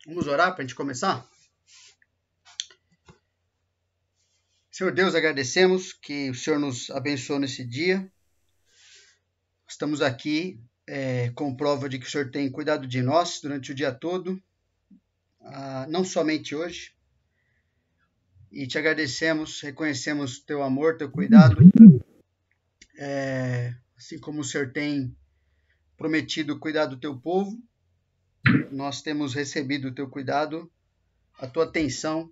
Vamos orar para a gente começar? Senhor Deus, agradecemos que o Senhor nos abençoou nesse dia. Estamos aqui com prova de que o Senhor tem cuidado de nós durante o dia todo, não somente hoje. E te agradecemos, reconhecemos teu amor, teu cuidado, assim como o Senhor tem prometido cuidar do teu povo, nós temos recebido o teu cuidado, a tua atenção,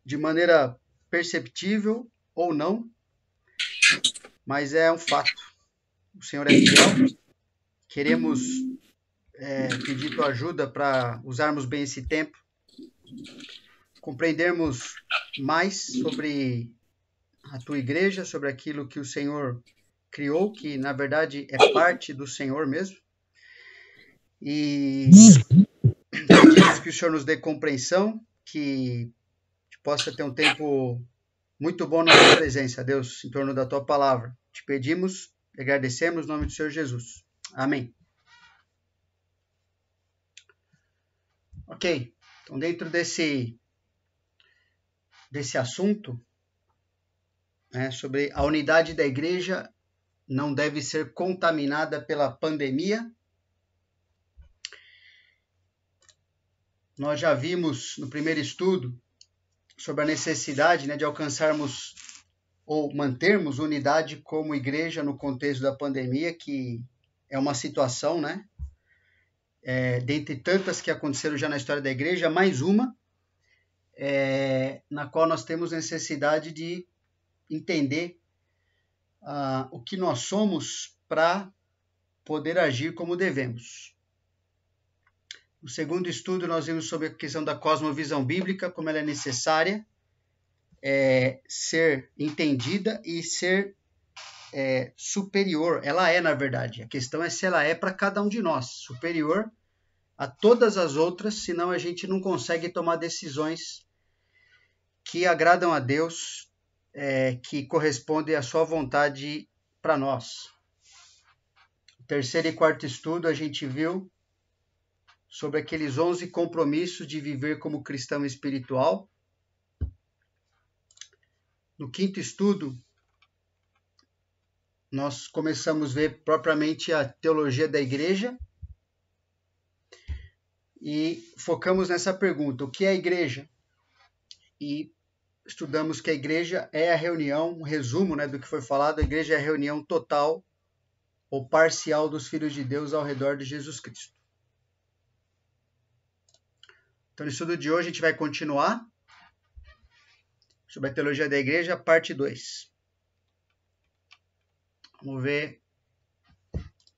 de maneira perceptível ou não, mas é um fato. O Senhor é fiel, queremos pedir tua ajuda para usarmos bem esse tempo, compreendermos mais sobre a tua igreja, sobre aquilo que o Senhor criou, que na verdade é parte do Senhor mesmo. E pedimos que o Senhor nos dê compreensão, que possa ter um tempo muito bom na tua presença, Deus, em torno da tua palavra. Te pedimos, agradecemos no nome do Senhor Jesus. Amém. Ok, então dentro desse assunto, sobre a unidade da igreja não deve ser contaminada pela pandemia. Nós já vimos no primeiro estudo sobre a necessidade de alcançarmos ou mantermos unidade como igreja no contexto da pandemia, que é uma situação, dentre tantas que aconteceram já na história da igreja, mais uma, na qual nós temos necessidade de entender o que nós somos para poder agir como devemos. No segundo estudo, nós vimos sobre a questão da cosmovisão bíblica, como ela é necessária ser entendida e ser superior. Ela é, na verdade. A questão é se ela é para cada um de nós, superior a todas as outras, senão a gente não consegue tomar decisões que agradam a Deus, que correspondem à sua vontade para nós. No terceiro e quarto estudo, a gente viu sobre aqueles 11 compromissos de viver como cristão espiritual. No quinto estudo, nós começamos a ver propriamente a teologia da igreja e focamos nessa pergunta: o que é a igreja? E estudamos que a igreja é a reunião, um resumo do que foi falado, a igreja é a reunião total ou parcial dos filhos de Deus ao redor de Jesus Cristo. Então, no estudo de hoje, a gente vai continuar sobre a teologia da igreja, parte 2. Vamos ver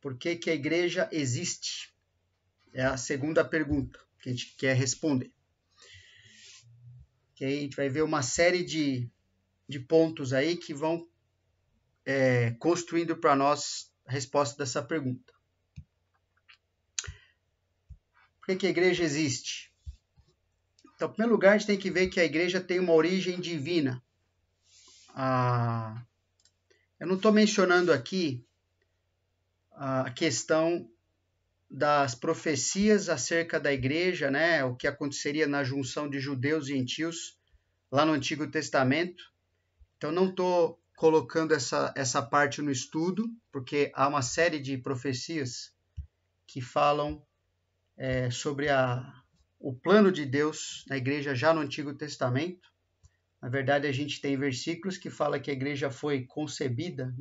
por que a igreja existe. É a segunda pergunta que a gente quer responder. Que aí a gente vai ver uma série de pontos aí que vão construindo para nós a resposta dessa pergunta. Por que a igreja existe? Então, em primeiro lugar, a gente tem que ver que a igreja tem uma origem divina. Eu não estou mencionando aqui a questão das profecias acerca da igreja, o que aconteceria na junção de judeus e gentios lá no Antigo Testamento. Então, não estou colocando essa parte no estudo, porque há uma série de profecias que falam sobre o plano de Deus na igreja já no Antigo Testamento. Na verdade, a gente tem versículos que falam que a igreja foi concebida,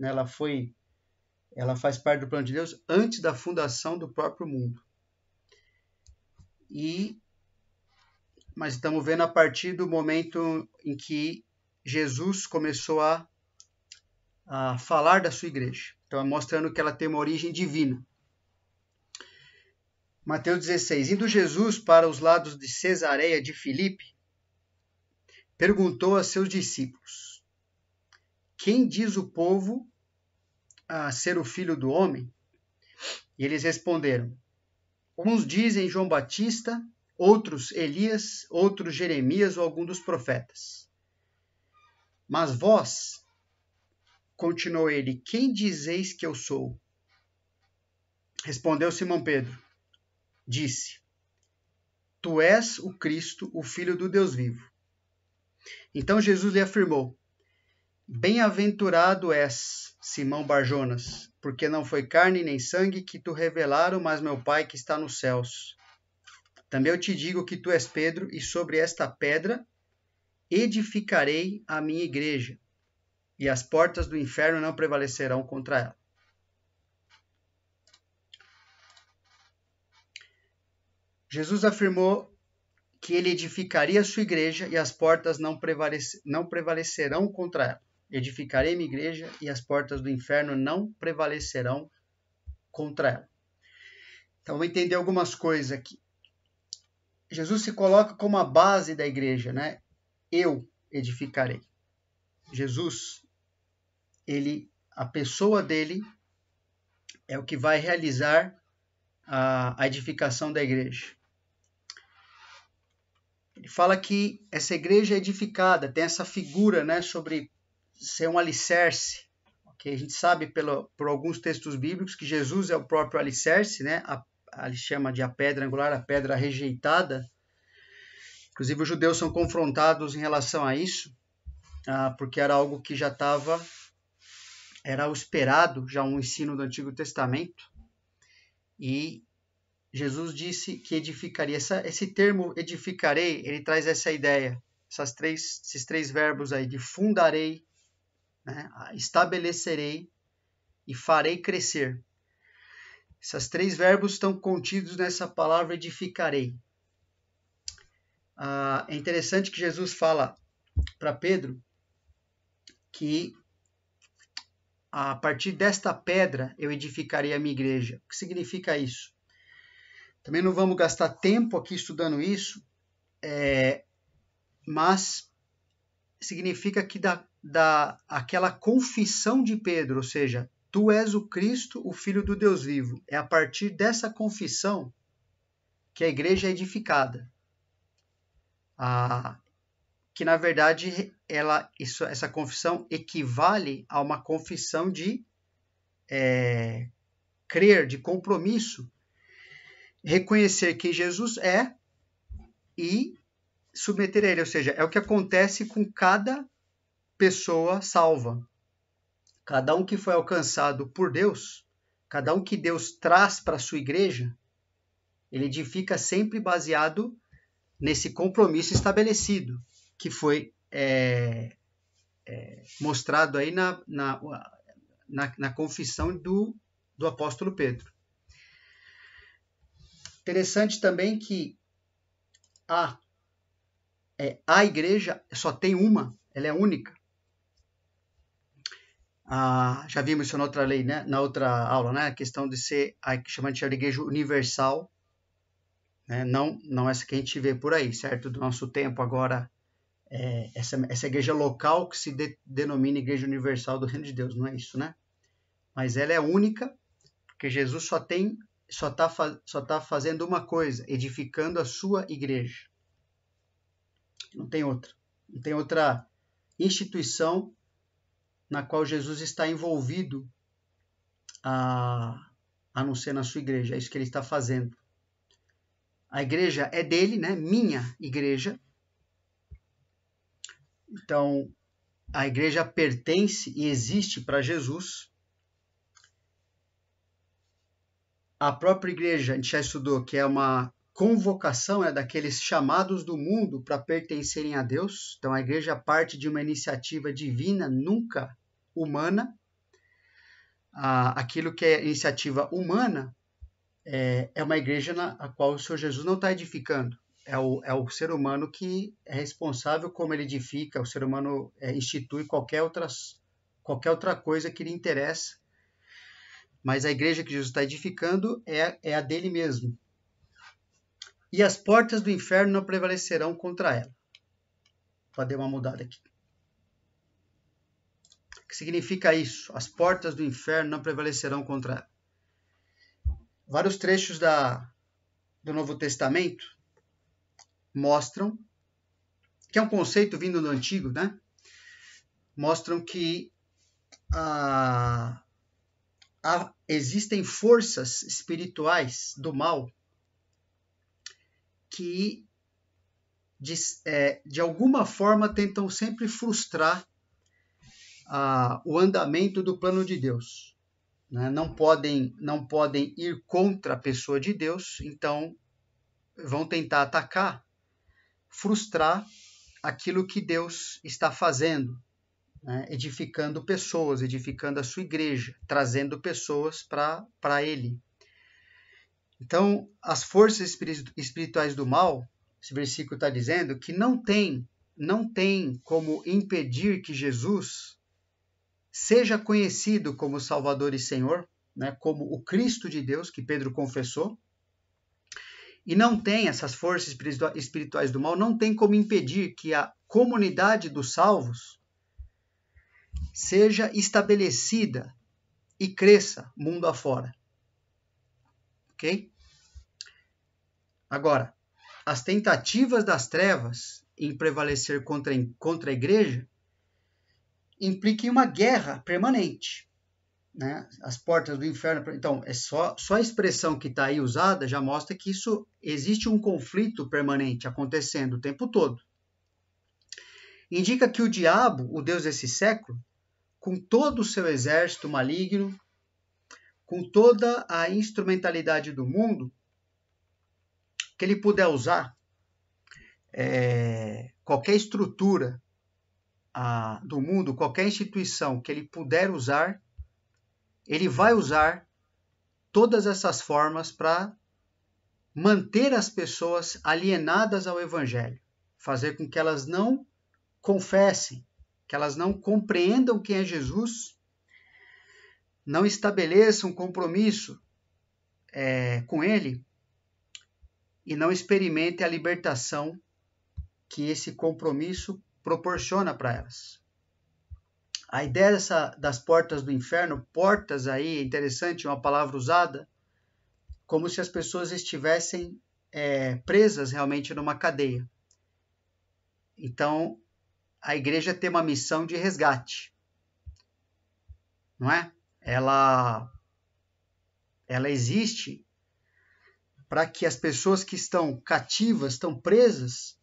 ela faz parte do plano de Deus antes da fundação do próprio mundo. Mas estamos vendo a partir do momento em que Jesus começou a falar da sua igreja. Então, mostrando que ela tem uma origem divina. Mateus 16. Indo Jesus para os lados de Cesareia de Filipe, perguntou a seus discípulos: quem diz o povo a ser o filho do homem? E eles responderam: uns dizem João Batista, outros Elias, outros Jeremias ou algum dos profetas. Mas vós, continuou ele, quem dizeis que eu sou? Respondeu Simão Pedro, disse: tu és o Cristo, o Filho do Deus vivo. Então Jesus lhe afirmou: bem-aventurado és, Simão Barjonas, porque não foi carne nem sangue que tu revelaram, mas meu Pai que está nos céus. Também eu te digo que tu és Pedro, e sobre esta pedra edificarei a minha igreja, e as portas do inferno não prevalecerão contra ela. Jesus afirmou que ele edificaria a sua igreja e as portas não prevalecerão contra ela. Edificarei minha igreja e as portas do inferno não prevalecerão contra ela. Então, vamos entender algumas coisas aqui. Jesus se coloca como a base da igreja, né? Eu edificarei. Jesus, a pessoa dele é o que vai realizar a edificação da igreja. Ele fala que essa igreja é edificada, tem essa figura, né, sobre ser um alicerce. Okay? A gente sabe por alguns textos bíblicos que Jesus é o próprio alicerce, né? Ele chama de a pedra angular, a pedra rejeitada. Inclusive os judeus são confrontados em relação a isso, porque era algo que já era o esperado, já um ensino do Antigo Testamento. E Jesus disse que edificaria. Esse termo edificarei, ele traz essa ideia, esses três verbos aí, de fundarei, né, estabelecerei e farei crescer. Esses três verbos estão contidos nessa palavra edificarei. É interessante que Jesus fala para Pedro que a partir desta pedra eu edificarei a minha igreja. O que significa isso? Também não vamos gastar tempo aqui estudando isso, mas significa que aquela confissão de Pedro, ou seja, tu és o Cristo, o Filho do Deus vivo. É a partir dessa confissão que a igreja é edificada. Que, na verdade, essa confissão equivale a uma confissão de crer, de compromisso, reconhecer quem Jesus é e submeter a ele. Ou seja, é o que acontece com cada pessoa salva. Cada um que foi alcançado por Deus, cada um que Deus traz para a sua igreja, ele edifica sempre baseado nesse compromisso estabelecido, que foi mostrado aí na confissão do apóstolo Pedro. Interessante também que a igreja só tem uma, ela é única. Já vimos isso na outra lei, né? Na outra aula, né? A questão de ser a que chama de igreja universal, né? Não essa que a gente vê por aí, certo? Do nosso tempo agora, essa igreja local que se denomina Igreja Universal do Reino de Deus, não é isso, né? Mas ela é única, porque Jesus só está fazendo uma coisa, edificando a sua igreja. Não tem outra instituição na qual Jesus está envolvido a não ser na sua igreja. É isso que ele está fazendo. A igreja é dele, né? Minha igreja. Então, a igreja pertence e existe para Jesus. A própria igreja, a gente já estudou que é uma convocação daqueles chamados do mundo para pertencerem a Deus. Então, a igreja parte de uma iniciativa divina, nunca humana. Aquilo que é iniciativa humana é uma igreja na qual o Senhor Jesus não está edificando. É o ser humano que é responsável como ele edifica. O ser humano institui qualquer outra coisa que lhe interessa. Mas a igreja que Jesus está edificando é a dele mesmo. E as portas do inferno não prevalecerão contra ela. Pode dar uma mudada aqui. O que significa isso? As portas do inferno não prevalecerão contra ela. Vários trechos do Novo Testamento mostram, que é um conceito vindo do Antigo, né? Mostram que existem forças espirituais do mal que, de alguma forma, tentam sempre frustrar o andamento do plano de Deus. Né? Não podem ir contra a pessoa de Deus, então vão tentar atacar, frustrar aquilo que Deus está fazendo, né? Edificando pessoas, edificando a sua igreja, trazendo pessoas para Ele. Então, as forças espirituais do mal, esse versículo está dizendo que não tem como impedir que Jesus seja conhecido como Salvador e Senhor, né? Como o Cristo de Deus, que Pedro confessou. E não tem, essas forças espirituais do mal, não tem como impedir que a comunidade dos salvos seja estabelecida e cresça mundo afora. Ok? Agora, as tentativas das trevas em prevalecer contra a igreja implicam uma guerra permanente. Né? As portas do inferno. Então, é só a expressão que está aí usada já mostra que isso existe um conflito permanente acontecendo o tempo todo. Indica que o diabo, o Deus desse século, com todo o seu exército maligno, com toda a instrumentalidade do mundo, que ele puder usar, qualquer estrutura do mundo, qualquer instituição que ele puder usar, ele vai usar todas essas formas para manter as pessoas alienadas ao Evangelho, fazer com que elas não confessem, que elas não compreendam quem é Jesus, não estabeleçam um compromisso com Ele e não experimentem a libertação que esse compromisso proporciona para elas. A ideia das portas do inferno, portas aí, é interessante, uma palavra usada, como se as pessoas estivessem presas realmente numa cadeia. Então, a igreja tem uma missão de resgate, não é? Ela existe para que as pessoas que estão cativas, estão presas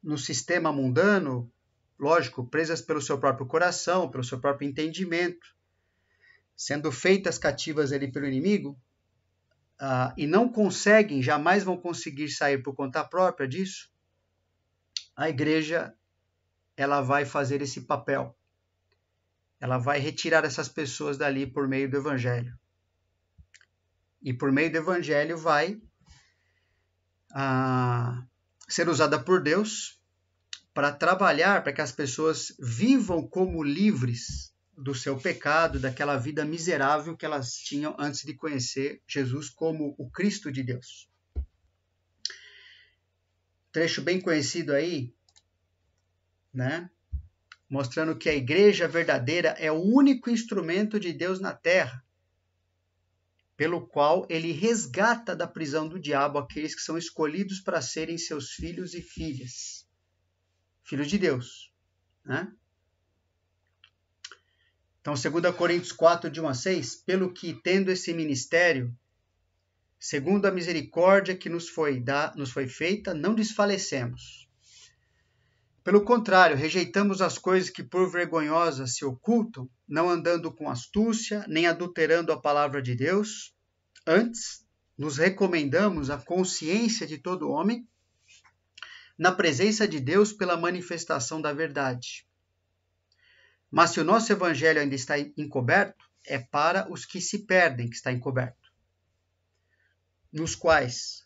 no sistema mundano, lógico, presas pelo seu próprio coração, pelo seu próprio entendimento, sendo feitas cativas ali pelo inimigo, e não conseguem, jamais vão conseguir sair por conta própria disso, a igreja ela vai fazer esse papel. Ela vai retirar essas pessoas dali por meio do Evangelho. E por meio do Evangelho vai ser usada por Deus para trabalhar para que as pessoas vivam como livres do seu pecado, daquela vida miserável que elas tinham antes de conhecer Jesus como o Cristo de Deus. Trecho bem conhecido aí, né? Mostrando que a igreja verdadeira é o único instrumento de Deus na terra, pelo qual ele resgata da prisão do diabo aqueles que são escolhidos para serem seus filhos e filhas. Filhos de Deus, né? Então, 2 Coríntios 4, de 1 a 6, pelo que, tendo esse ministério, segundo a misericórdia que nos foi feita, não desfalecemos. Pelo contrário, rejeitamos as coisas que por vergonhosas se ocultam, não andando com astúcia, nem adulterando a palavra de Deus. Antes, nos recomendamos a consciência de todo homem, na presença de Deus pela manifestação da verdade. Mas se o nosso evangelho ainda está encoberto, é para os que se perdem que está encoberto, nos quais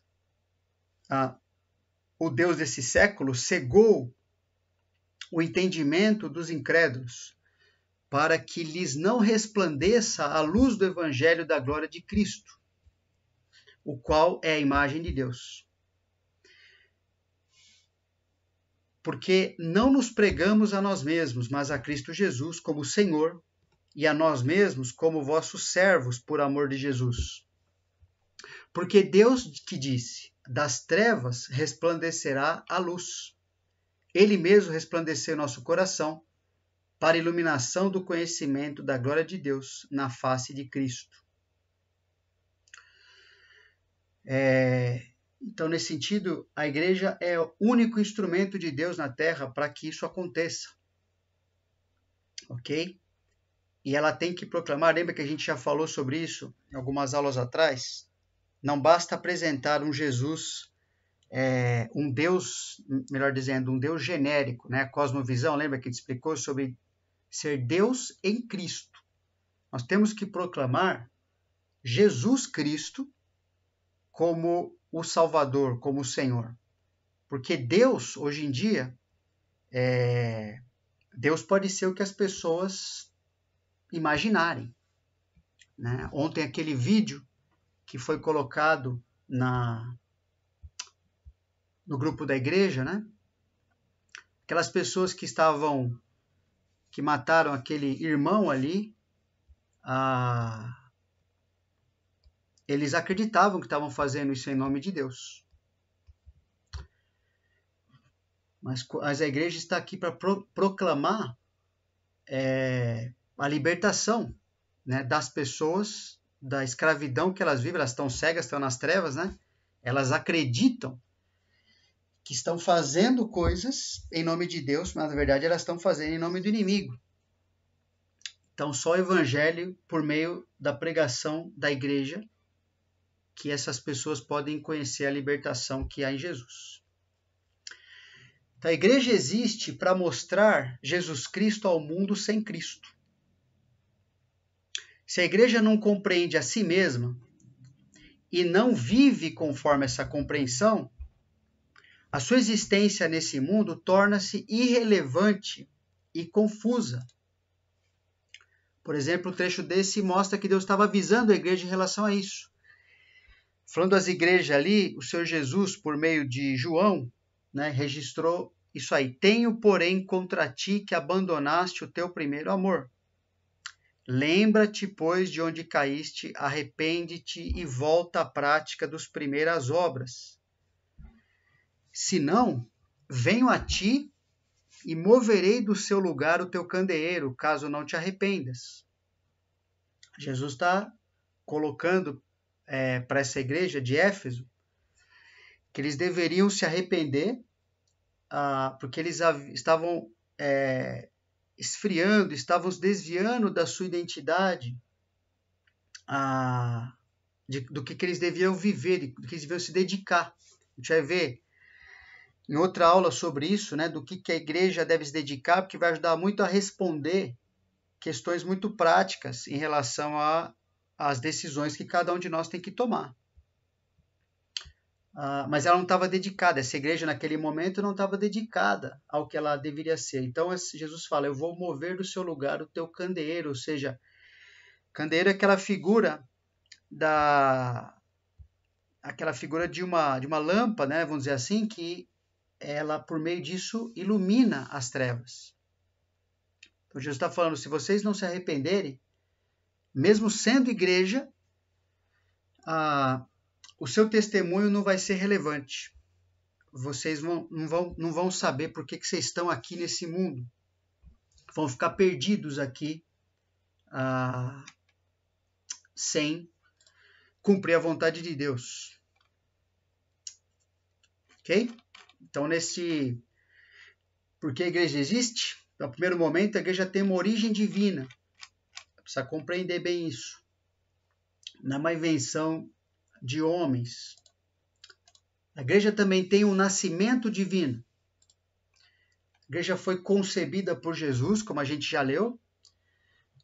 o Deus desse século cegou o entendimento dos incrédulos, para que lhes não resplandeça a luz do evangelho da glória de Cristo, o qual é a imagem de Deus. Porque não nos pregamos a nós mesmos, mas a Cristo Jesus como Senhor, e a nós mesmos como vossos servos por amor de Jesus. Porque Deus que disse, das trevas resplandecerá a luz. Ele mesmo resplandeceu nosso coração, para a iluminação do conhecimento da glória de Deus na face de Cristo. Então, nesse sentido, a igreja é o único instrumento de Deus na Terra para que isso aconteça. Ok? E ela tem que proclamar, lembra que a gente já falou sobre isso em algumas aulas atrás? Não basta apresentar um Jesus, um Deus, melhor dizendo, um Deus genérico, né? A cosmovisão, lembra que a gente explicou sobre ser Deus em Cristo. Nós temos que proclamar Jesus Cristo como o Salvador, como o Senhor. Porque Deus, hoje em dia, Deus pode ser o que as pessoas imaginarem. Né? Ontem, aquele vídeo que foi colocado no grupo da igreja, né? Aquelas pessoas que mataram aquele irmão ali, eles acreditavam que estavam fazendo isso em nome de Deus. Mas a igreja está aqui para proclamar a libertação, né, das pessoas, da escravidão que elas vivem. Elas estão cegas, estão nas trevas, né? Elas acreditam que estão fazendo coisas em nome de Deus, mas na verdade elas estão fazendo em nome do inimigo. Então, só o evangelho, por meio da pregação da igreja, que essas pessoas podem conhecer a libertação que há em Jesus. Então, a igreja existe para mostrar Jesus Cristo ao mundo sem Cristo. Se a igreja não compreende a si mesma e não vive conforme essa compreensão, a sua existência nesse mundo torna-se irrelevante e confusa. Por exemplo, um trecho desse mostra que Deus estava avisando a igreja em relação a isso. Falando das igrejas ali, o Senhor Jesus, por meio de João, né, registrou isso aí. Tenho, porém, contra ti que abandonaste o teu primeiro amor. Lembra-te, pois, de onde caíste, arrepende-te e volta à prática das primeiras obras. Se não, venho a ti e moverei do seu lugar o teu candeeiro, caso não te arrependas. Jesus está colocando para essa igreja de Éfeso que eles deveriam se arrepender, porque eles estavam esfriando, estavam se desviando da sua identidade, do que eles deviam viver, do que eles deviam se dedicar. A gente vai ver em outra aula sobre isso, né, do que a igreja deve se dedicar, porque vai ajudar muito a responder questões muito práticas em relação às decisões que cada um de nós tem que tomar. Mas ela não estava dedicada, essa igreja naquele momento não estava dedicada ao que ela deveria ser. Então Jesus fala, eu vou mover do seu lugar o teu candeeiro, ou seja, candeeiro é aquela figura de uma lâmpada, né, vamos dizer assim, que ela, por meio disso, ilumina as trevas. Então Jesus está falando, se vocês não se arrependerem, mesmo sendo igreja, o seu testemunho não vai ser relevante. Vocês não vão saber por que vocês estão aqui nesse mundo. Vão ficar perdidos aqui sem cumprir a vontade de Deus. Ok? Então, por que a igreja existe? No primeiro momento, a igreja tem uma origem divina. Precisa compreender bem isso. Não é uma invenção de homens. A igreja também tem um nascimento divino. A igreja foi concebida por Jesus, como a gente já leu,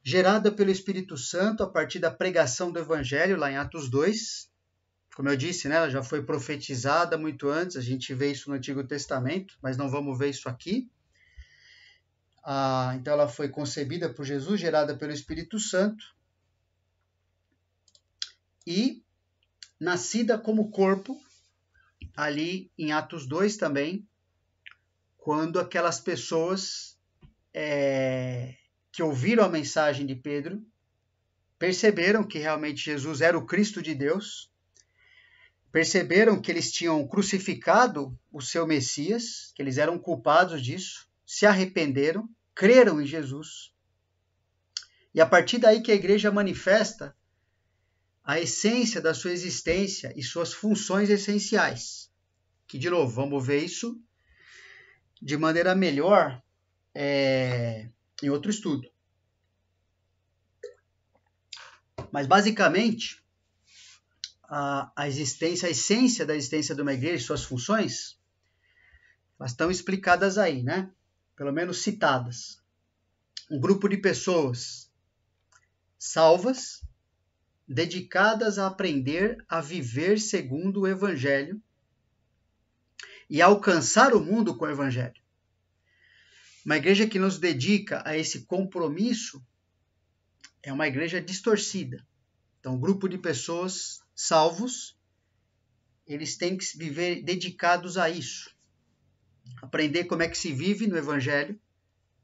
gerada pelo Espírito Santo a partir da pregação do Evangelho, lá em Atos 2. Como eu disse, né, ela já foi profetizada muito antes, a gente vê isso no Antigo Testamento, mas não vamos ver isso aqui. Então ela foi concebida por Jesus, gerada pelo Espírito Santo e nascida como corpo, ali em Atos 2 também, quando aquelas pessoas que ouviram a mensagem de Pedro perceberam que realmente Jesus era o Cristo de Deus, perceberam que eles tinham crucificado o seu Messias, que eles eram culpados disso, se arrependeram, creram em Jesus. E a partir daí que a igreja manifesta a essência da sua existência e suas funções essenciais. Que, de novo, vamos ver isso de maneira melhor em outro estudo. Mas, basicamente, a essência da existência de uma igreja e suas funções, elas estão explicadas aí, né? Pelo menos citadas. Um grupo de pessoas salvas, dedicadas a aprender a viver segundo o Evangelho e a alcançar o mundo com o Evangelho. Uma igreja que nos dedica a esse compromisso é uma igreja distorcida. Então, um grupo de pessoas salvos, eles têm que viver dedicados a isso. Aprender como é que se vive no Evangelho,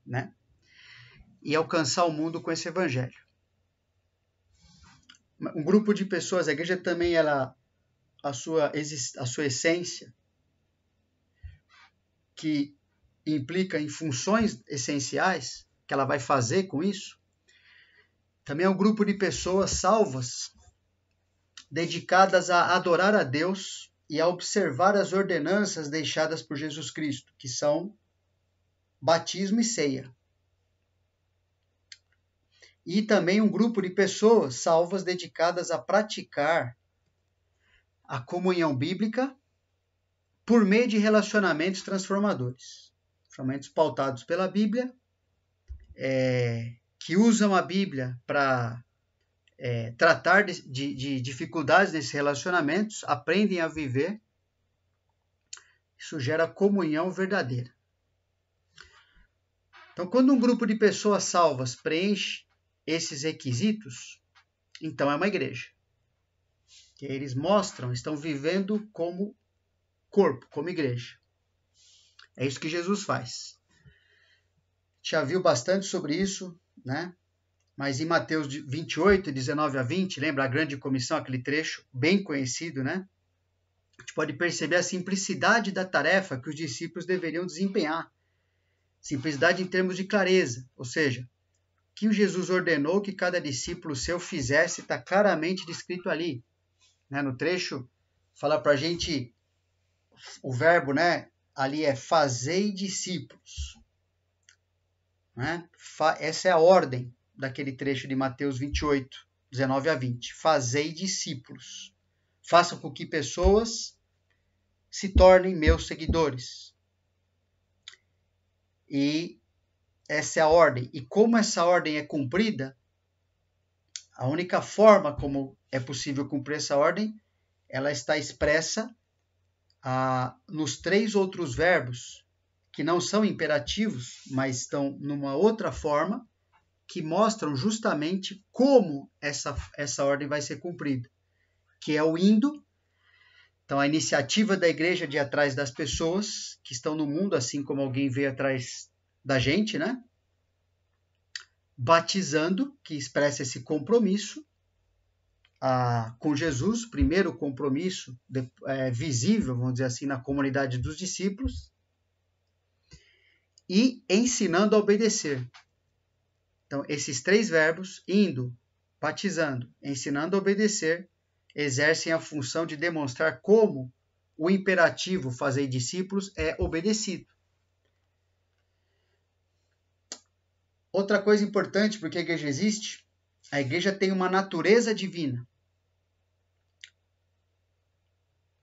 né? E alcançar o mundo com esse Evangelho. Um grupo de pessoas, a igreja também, a sua essência, que implica em funções essenciais, que ela vai fazer com isso, também é um grupo de pessoas salvas, dedicadas a adorar a Deus e a observar as ordenanças deixadas por Jesus Cristo, que são batismo e ceia. E também um grupo de pessoas salvas dedicadas a praticar a comunhão bíblica por meio de relacionamentos transformadores. Relacionamentos pautados pela Bíblia, que usam a Bíblia para tratar de dificuldades nesses relacionamentos, aprendem a viver. Isso gera comunhão verdadeira. Então, quando um grupo de pessoas salvas preenche esses requisitos, então é uma igreja. Que eles mostram, estão vivendo como corpo, como igreja. É isso que Jesus faz. Já viu bastante sobre isso, né? Mas em Mateus 28, 19 a 20, lembra a grande comissão, aquele trecho bem conhecido, né? A gente pode perceber a simplicidade da tarefa que os discípulos deveriam desempenhar. Simplicidade em termos de clareza, ou seja, que o Jesus ordenou que cada discípulo seu fizesse está claramente descrito ali. Né? No trecho, fala para a gente, o verbo, né, ali é fazei discípulos. Né? Essa é a ordem daquele trecho de Mateus 28, 19 a 20. Fazei discípulos. Façam com que pessoas se tornem meus seguidores. E essa é a ordem. E como essa ordem é cumprida, a única forma como é possível cumprir essa ordem, ela está expressa nos 3 outros verbos, que não são imperativos, mas estão numa outra forma, que mostram justamente como essa ordem vai ser cumprida, que é o indo. Então, a iniciativa da igreja de ir atrás das pessoas que estão no mundo, assim como alguém veio atrás da gente, né? Batizando, que expressa esse compromisso com Jesus, primeiro compromisso visível, vamos dizer assim, na comunidade dos discípulos, e ensinando a obedecer. Então, esses 3 verbos, indo, batizando, ensinando a obedecer, exercem a função de demonstrar como o imperativo fazer discípulos é obedecido. Outra coisa importante, porque a igreja existe, a igreja tem uma natureza divina.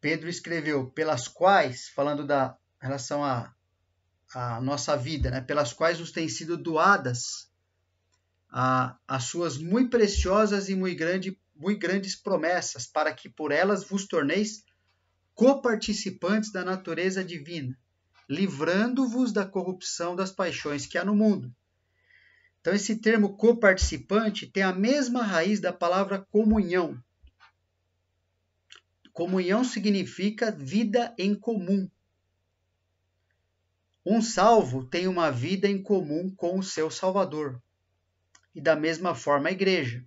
Pedro escreveu, pelas quais, falando da relação à nossa vida, né, pelas quais nos têm sido doadas as suas muito preciosas e muito grandes promessas, para que por elas vos torneis coparticipantes da natureza divina, livrando-vos da corrupção das paixões que há no mundo. Então, esse termo coparticipante tem a mesma raiz da palavra comunhão. Comunhão significa vida em comum. Um salvo tem uma vida em comum com o seu Salvador. E da mesma forma a igreja.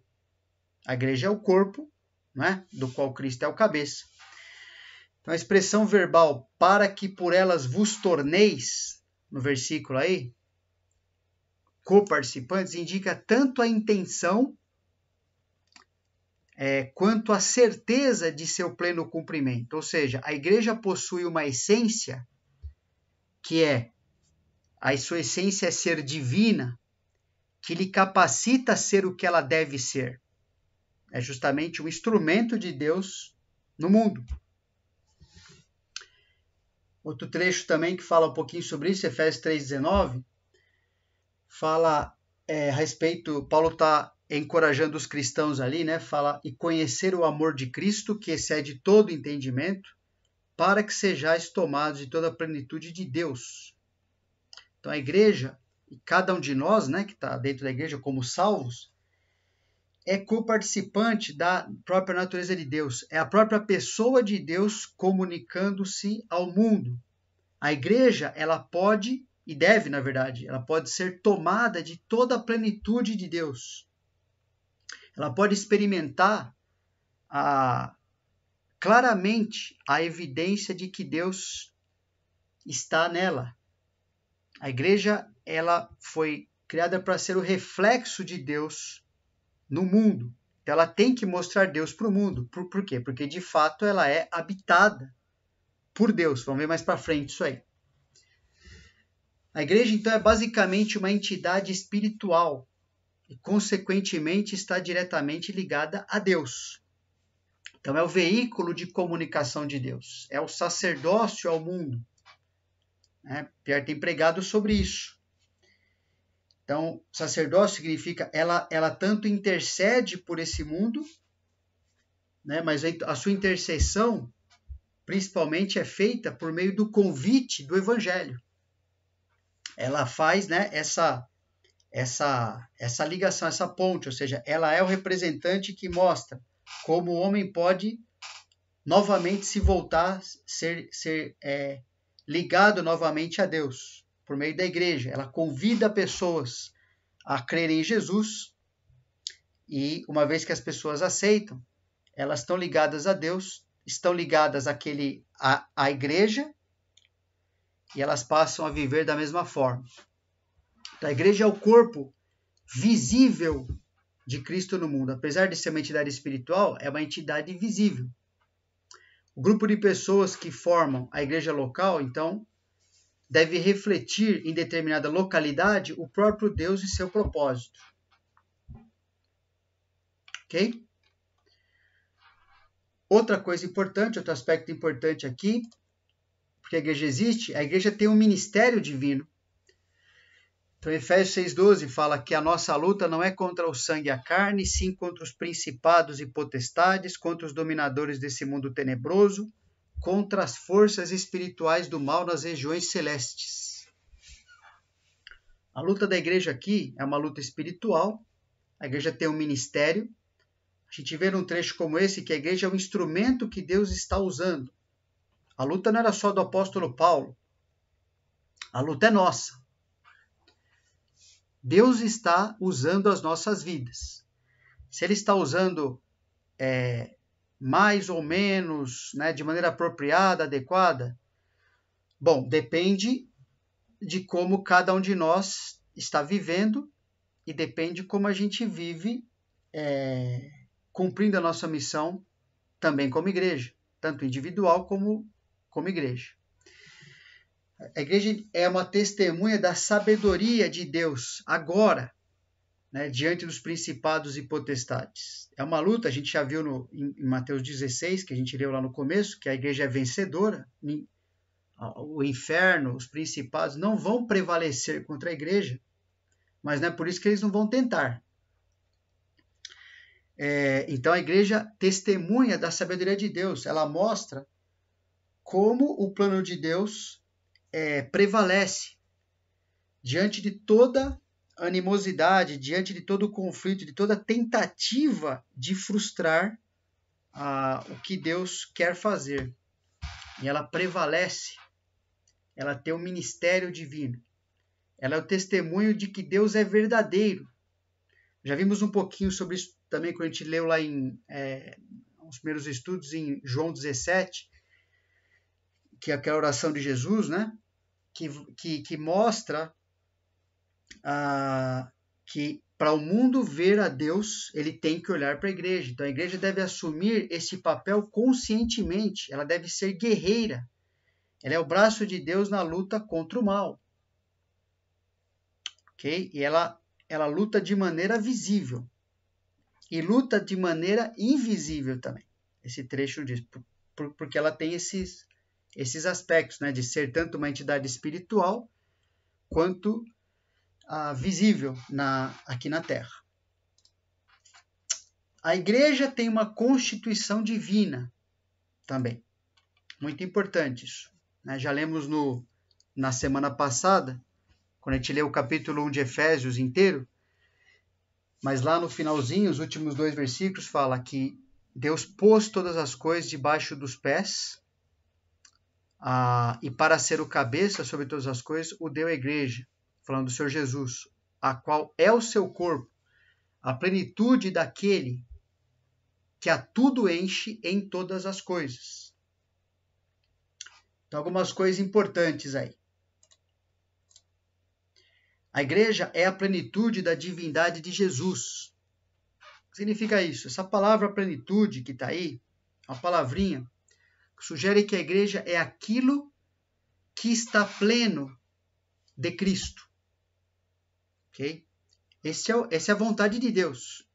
A igreja é o corpo, né, do qual Cristo é o cabeça. Então a expressão verbal, para que por elas vos torneis, no versículo aí, coparticipantes, indica tanto a intenção quanto à certeza de seu pleno cumprimento. Ou seja, a igreja possui uma essência que a sua essência é ser divina, que lhe capacita a ser o que ela deve ser. É justamente um instrumento de Deus no mundo. Outro trecho também que fala um pouquinho sobre isso, Efésios 3,19, fala a respeito, Paulo está encorajando os cristãos ali, né? Fala, e conhecer o amor de Cristo, que excede todo entendimento, para que sejais tomados de toda a plenitude de Deus. Então a igreja, e cada um de nós, né, que está dentro da igreja como salvos, é coparticipante da própria natureza de Deus. É a própria pessoa de Deus comunicando-se ao mundo. A igreja, ela pode, e deve, na verdade, ela pode ser tomada de toda a plenitude de Deus. Ela pode experimentar claramente a evidência de que Deus está nela. A igreja, ela foi criada para ser o reflexo de Deus no mundo. Então ela tem que mostrar Deus para o mundo. Por quê? Porque de fato ela é habitada por Deus. Vamos ver mais para frente isso aí. A igreja então é basicamente uma entidade espiritual e consequentemente está diretamente ligada a Deus. Então é o veículo de comunicação de Deus, é o sacerdócio ao mundo. Pierre tem pregado sobre isso. Então, sacerdócio significa ela tanto intercede por esse mundo, né, mas a sua intercessão principalmente é feita por meio do convite do evangelho. Ela faz, né, essa ligação, essa ponte, ou seja, ela é o representante que mostra como o homem pode novamente se voltar, ser ligado novamente a Deus, por meio da igreja. Ela convida pessoas a crerem em Jesus e, uma vez que as pessoas aceitam, elas estão ligadas a Deus, estão ligadas à igreja e elas passam a viver da mesma forma. Então, a igreja é o corpo visível de Cristo no mundo. Apesar de ser uma entidade espiritual, é uma entidade invisível. O grupo de pessoas que formam a igreja local, então, deve refletir em determinada localidade o próprio Deus e seu propósito. Ok? Outra coisa importante, outro aspecto importante aqui, porque a igreja existe, a igreja tem um ministério divino. Então, Efésios 6,12 fala que a nossa luta não é contra o sangue e a carne, sim contra os principados e potestades, contra os dominadores desse mundo tenebroso, contra as forças espirituais do mal nas regiões celestes. A luta da igreja aqui é uma luta espiritual, a igreja tem um ministério. A gente vê num trecho como esse que a igreja é um instrumento que Deus está usando. A luta não era só do apóstolo Paulo, a luta é nossa. Deus está usando as nossas vidas. Se Ele está usando mais ou menos, né, de maneira apropriada, adequada, bom, depende de como cada um de nós está vivendo e depende como a gente vive cumprindo a nossa missão também como igreja, tanto individual como igreja. A igreja é uma testemunha da sabedoria de Deus agora, né, diante dos principados e potestades. É uma luta, a gente já viu em Mateus 16, que a gente leu lá no começo, que a igreja é vencedora. O inferno, os principados não vão prevalecer contra a igreja, mas não é por isso que eles não vão tentar. Então a igreja testemunha da sabedoria de Deus, ela mostra como o plano de Deus prevalece diante de toda animosidade, diante de todo conflito, de toda tentativa de frustrar o que Deus quer fazer. E ela prevalece, ela tem um ministério divino. Ela é o testemunho de que Deus é verdadeiro. Já vimos um pouquinho sobre isso também quando a gente leu lá nos primeiros estudos em João 17, que é aquela oração de Jesus, né? Que mostra que para o mundo ver a Deus, ele tem que olhar para a igreja. Então a igreja deve assumir esse papel conscientemente, ela deve ser guerreira. Ela é o braço de Deus na luta contra o mal. Ok? E ela luta de maneira visível. E luta de maneira invisível também. Esse trecho diz, porque ela tem esses aspectos, né, de ser tanto uma entidade espiritual quanto visível aqui na Terra. A igreja tem uma constituição divina também. Muito importante isso. Né? Já lemos na semana passada, quando a gente leu o capítulo 1 de Efésios inteiro, mas lá no finalzinho, os últimos 2 versículos, fala que Deus pôs todas as coisas debaixo dos pés, e para ser o cabeça sobre todas as coisas, o deu à igreja, falando do Senhor Jesus, a qual é o seu corpo, a plenitude daquele que a tudo enche em todas as coisas. Então, algumas coisas importantes aí. A igreja é a plenitude da divindade de Jesus. O que significa isso? Essa palavra plenitude que está aí, uma palavrinha, sugere que a igreja é aquilo que está pleno de Cristo. Ok? Essa é a vontade de Deus.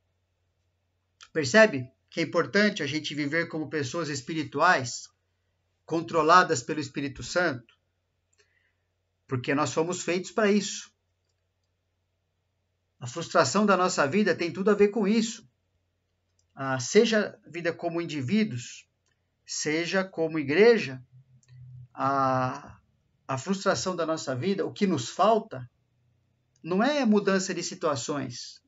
Percebe que é importante a gente viver como pessoas espirituais, controladas pelo Espírito Santo? Porque nós fomos feitos para isso. A frustração da nossa vida tem tudo a ver com isso. Seja vida como indivíduos, seja como igreja, a frustração da nossa vida, o que nos falta, não é mudança de situações,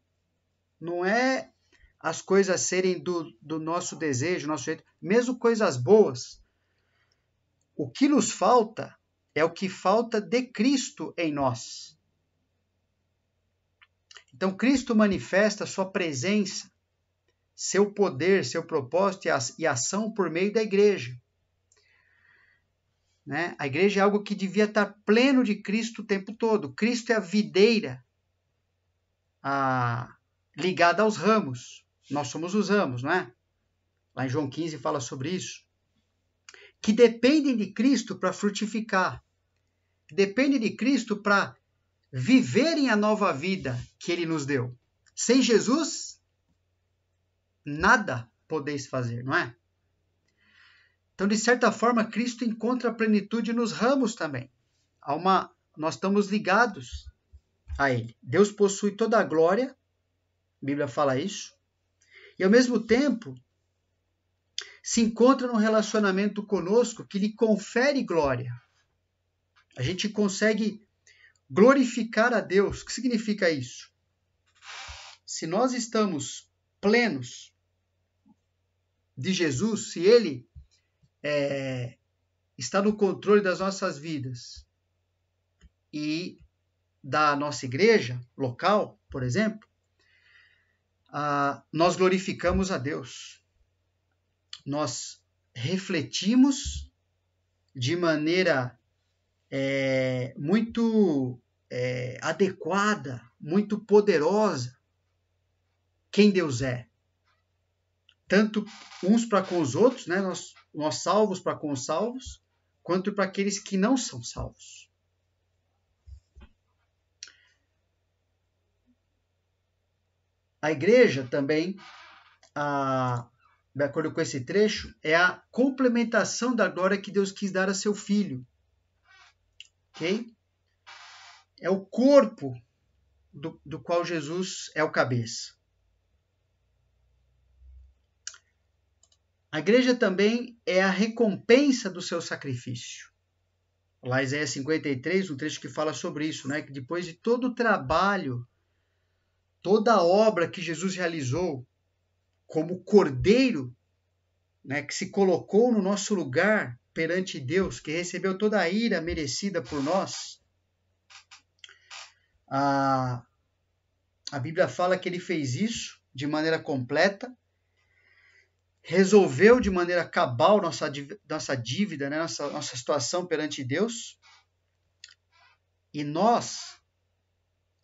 não é as coisas serem do nosso desejo, nosso jeito, mesmo coisas boas. O que nos falta é o que falta de Cristo em nós. Então, Cristo manifesta sua presença, seu poder, seu propósito e ação por meio da igreja. Né? A igreja é algo que devia estar pleno de Cristo o tempo todo. Cristo é a videira ligada aos ramos. Nós somos os ramos, não é? Lá em João 15 fala sobre isso. Que dependem de Cristo para frutificar. Dependem de Cristo para viverem a nova vida que Ele nos deu. Sem Jesus, nada podeis fazer, não é? Então, de certa forma, Cristo encontra a plenitude nos ramos também. Nós estamos ligados a Ele. Deus possui toda a glória, a Bíblia fala isso, e ao mesmo tempo se encontra num relacionamento conosco que lhe confere glória. A gente consegue glorificar a Deus. O que significa isso? Se nós estamos plenos de Jesus, se Ele está no controle das nossas vidas e da nossa igreja local, por exemplo, nós glorificamos a Deus. Nós refletimos de maneira muito adequada, muito poderosa, quem Deus é. Tanto uns para com os outros, né? Nós salvos para com os salvos, quanto para aqueles que não são salvos. A igreja também, de acordo com esse trecho, é a complementação da glória que Deus quis dar a seu Filho. Ok? É o corpo do qual Jesus é o cabeça. A igreja também é a recompensa do seu sacrifício. Lá em Isaías 53, um trecho que fala sobre isso, né? Que depois de todo o trabalho, toda a obra que Jesus realizou como cordeiro, né, que se colocou no nosso lugar perante Deus, que recebeu toda a ira merecida por nós, a Bíblia fala que ele fez isso de maneira completa, resolveu de maneira cabal nossa dívida, né, nossa situação perante Deus, e nós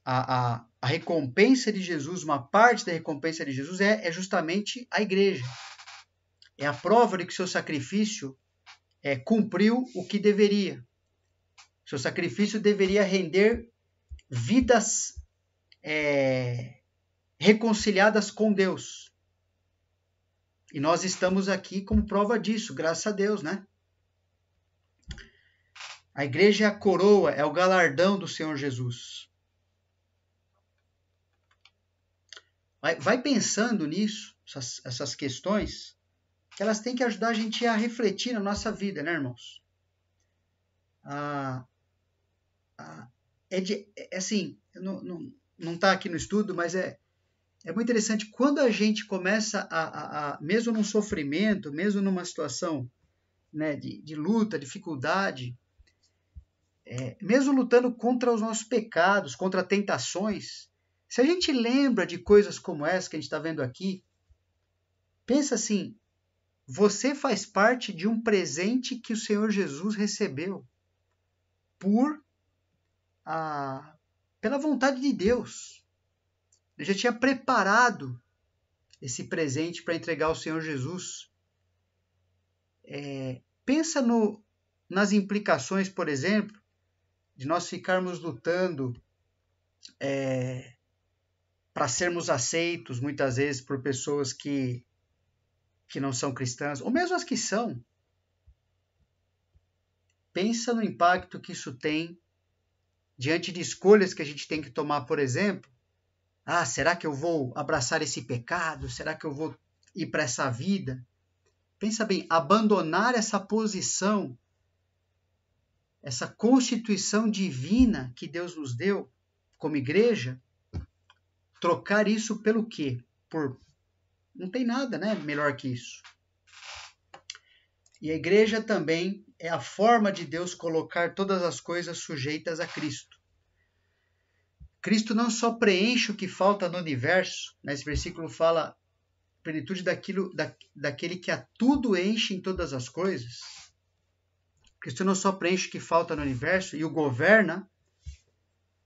a recompensa de Jesus, uma parte da recompensa de Jesus é justamente a igreja. É a prova de que seu sacrifício cumpriu o que deveria. Seu sacrifício deveria render vidas reconciliadas com Deus. E nós estamos aqui como prova disso, graças a Deus, né? A igreja é a coroa, é o galardão do Senhor Jesus. Vai pensando nisso, essas questões, que elas têm que ajudar a gente a refletir na nossa vida, né, irmãos? Assim, não está aqui no estudo, mas é muito interessante. Quando a gente começa mesmo num sofrimento, mesmo numa situação, né, de luta, dificuldade, mesmo lutando contra os nossos pecados, contra tentações, se a gente lembra de coisas como essa que a gente está vendo aqui, pensa assim, você faz parte de um presente que o Senhor Jesus recebeu pela vontade de Deus. Ele já tinha preparado esse presente para entregar ao Senhor Jesus. Pensa nas implicações, por exemplo, de nós ficarmos lutando para sermos aceitos, muitas vezes, por pessoas que não são cristãs, ou mesmo as que são. Pensa no impacto que isso tem diante de escolhas que a gente tem que tomar, por exemplo. Será que eu vou abraçar esse pecado? Será que eu vou ir para essa vida? Pensa bem, abandonar essa posição, essa constituição divina que Deus nos deu como igreja, trocar isso pelo quê? Não tem nada, né, melhor que isso. E a igreja também é a forma de Deus colocar todas as coisas sujeitas a Cristo. Cristo não só preenche o que falta no universo, nesse versículo fala a plenitude daquele que a tudo enche em todas as coisas. Cristo não só preenche o que falta no universo e o governa,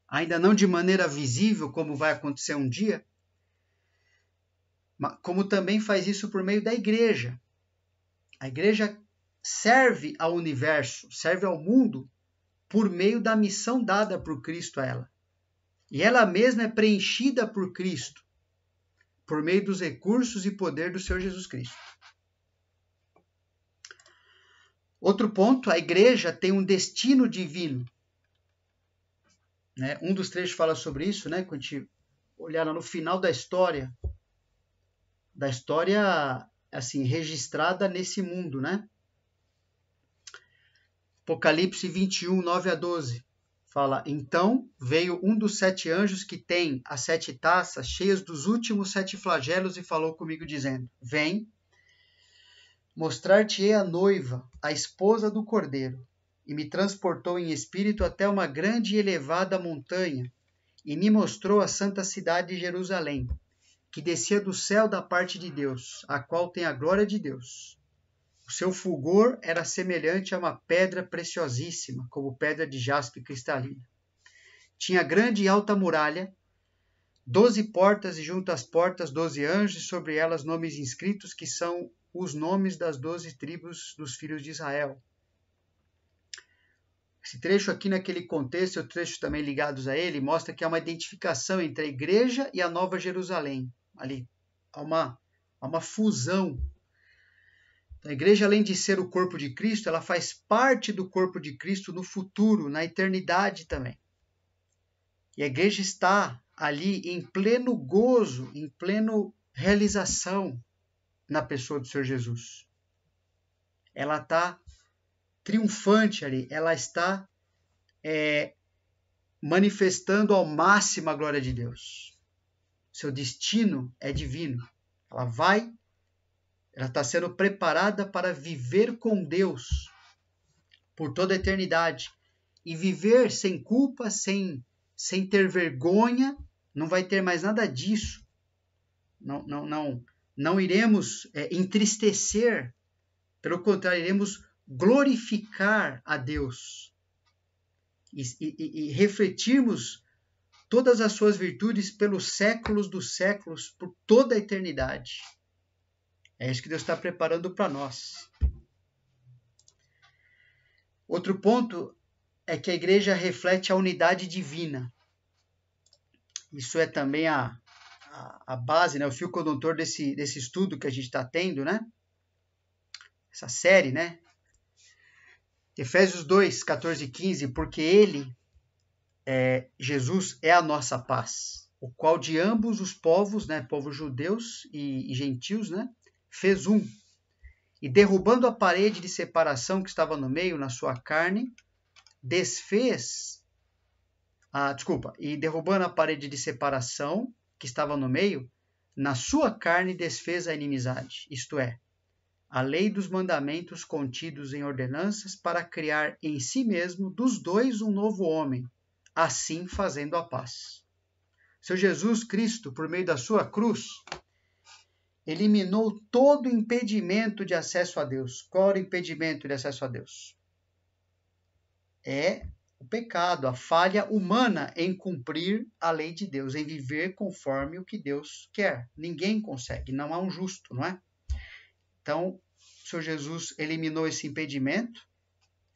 ainda não de maneira visível, como vai acontecer um dia, como também faz isso por meio da igreja. A igreja serve ao universo, serve ao mundo, por meio da missão dada por Cristo a ela. E ela mesma é preenchida por Cristo, por meio dos recursos e poder do Senhor Jesus Cristo. Outro ponto, a igreja tem um destino divino. Um dos trechos fala sobre isso, né? Quando a gente olhar no final da história assim, registrada nesse mundo, né? Apocalipse 21, 9 a 12. Fala, então veio um dos 7 anjos que tem as 7 taças cheias dos últimos 7 flagelos e falou comigo dizendo, vem, mostrar-te-ei a noiva, a esposa do Cordeiro. E me transportou em espírito até uma grande e elevada montanha, e me mostrou a santa cidade de Jerusalém, que descia do céu da parte de Deus, a qual tem a glória de Deus. O seu fulgor era semelhante a uma pedra preciosíssima, como pedra de jaspe cristalina. Tinha grande e alta muralha, 12 portas, e junto às portas 12 anjos, e sobre elas nomes inscritos, que são os nomes das 12 tribos dos filhos de Israel. Esse trecho aqui, naquele contexto, e outros trechos também ligados a ele, mostra que há uma identificação entre a igreja e a Nova Jerusalém. Ali há uma fusão. A igreja, além de ser o corpo de Cristo, ela faz parte do corpo de Cristo no futuro, na eternidade também. E a igreja está ali em pleno gozo, em pleno realização na pessoa do Senhor Jesus. Ela está triunfante ali, ela está manifestando ao máximo a glória de Deus. Seu destino é divino. Ela está sendo preparada para viver com Deus por toda a eternidade. E viver sem culpa, sem ter vergonha, não vai ter mais nada disso. Não iremos entristecer, pelo contrário, iremos glorificar a Deus e refletirmos todas as suas virtudes pelos séculos dos séculos, por toda a eternidade. É isso que Deus está preparando para nós. Outro ponto é que a igreja reflete a unidade divina. Isso é também a base, né? O fio condutor desse estudo que a gente está tendo, né? Essa série, né? Efésios 2, 14 e 15, porque ele, Jesus, é a nossa paz, o qual de ambos os povos, né? Povos judeus e gentios, né? Fez um. E derrubando a parede de separação que estava no meio, na sua carne, e derrubando a parede de separação que estava no meio, na sua carne desfez a inimizade, isto é, a lei dos mandamentos contidos em ordenanças para criar em si mesmo dos dois um novo homem, assim fazendo a paz. Seu Jesus Cristo, por meio da sua cruz, eliminou todo impedimento de acesso a Deus. Qual era o impedimento de acesso a Deus? É o pecado, a falha humana em cumprir a lei de Deus, em viver conforme o que Deus quer. Ninguém consegue, não há um justo, não é? Então, o Senhor Jesus eliminou esse impedimento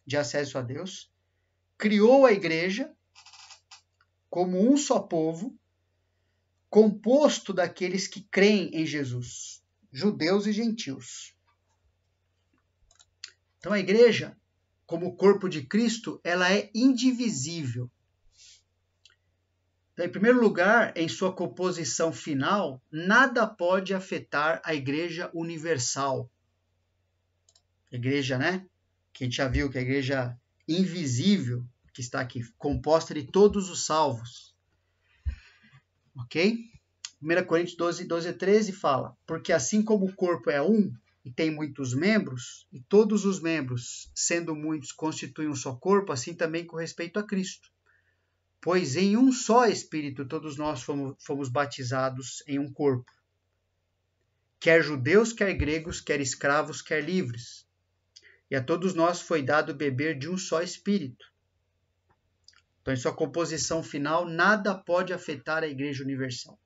de acesso a Deus, criou a igreja como um só povo, composto daqueles que creem em Jesus, judeus e gentios. Então, a igreja, como o corpo de Cristo, ela é indivisível. Então, em primeiro lugar, em sua composição final, nada pode afetar a igreja universal. A igreja, né? Que a gente já viu que é a igreja invisível, que está aqui, composta de todos os salvos. Ok? 1 Coríntios 12 a 13 fala, porque assim como o corpo é um e tem muitos membros, e todos os membros, sendo muitos, constituem um só corpo, assim também com respeito a Cristo. Pois em um só Espírito todos nós fomos batizados em um corpo. Quer judeus, quer gregos, quer escravos, quer livres. E a todos nós foi dado beber de um só Espírito. Então, em sua composição final, nada pode afetar a Igreja Universal.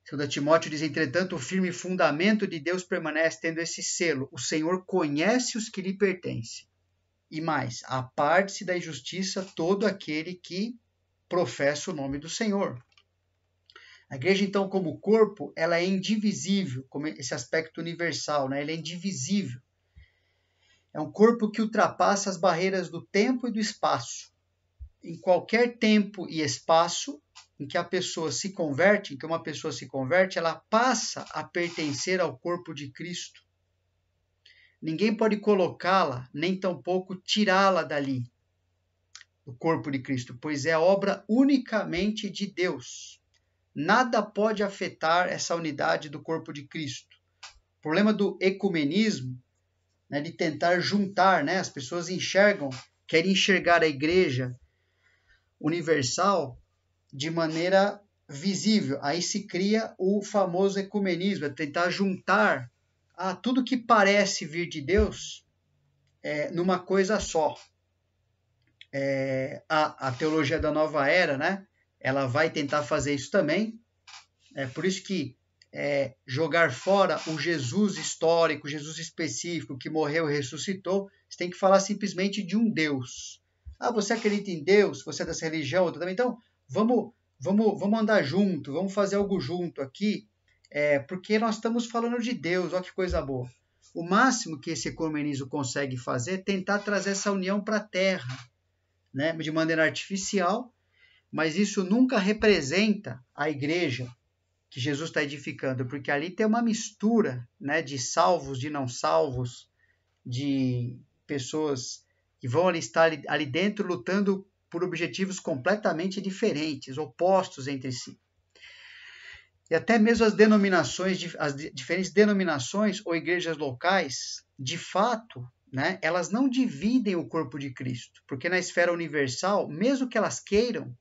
2 Timóteo diz, entretanto, o firme fundamento de Deus permanece tendo esse selo. O Senhor conhece os que lhe pertencem. E mais, aparte-se da injustiça todo aquele que professa o nome do Senhor. A igreja, então, como corpo, ela é indivisível, como esse aspecto universal, né? Ela é indivisível. É um corpo que ultrapassa as barreiras do tempo e do espaço. Em qualquer tempo e espaço em que a pessoa se converte, em que uma pessoa se converte, ela passa a pertencer ao corpo de Cristo. Ninguém pode colocá-la, nem tampouco tirá-la dali, do corpo de Cristo, pois é obra unicamente de Deus. Nada pode afetar essa unidade do corpo de Cristo. O problema do ecumenismo, né, de tentar juntar, né, as pessoas querem enxergar a igreja universal de maneira visível. Aí se cria o famoso ecumenismo, é tentar juntar tudo que parece vir de Deus numa coisa só. A teologia da nova era, né? Ela vai tentar fazer isso também. É por isso que jogar fora o Jesus histórico, o Jesus específico que morreu e ressuscitou, você tem que falar simplesmente de um Deus. Você acredita em Deus? Você é dessa religião? Outra também? Então, vamos andar junto, vamos fazer algo junto aqui, porque nós estamos falando de Deus, olha que coisa boa. O máximo que esse ecumenismo consegue fazer é tentar trazer essa união para a Terra, né, de maneira artificial, mas isso nunca representa a igreja que Jesus está edificando, porque ali tem uma mistura, né, de salvos, de não salvos, de pessoas que vão estar ali dentro lutando por objetivos completamente diferentes, opostos entre si. E até mesmo as diferentes denominações ou igrejas locais, de fato, né, elas não dividem o corpo de Cristo, porque na esfera universal, mesmo que elas queiram,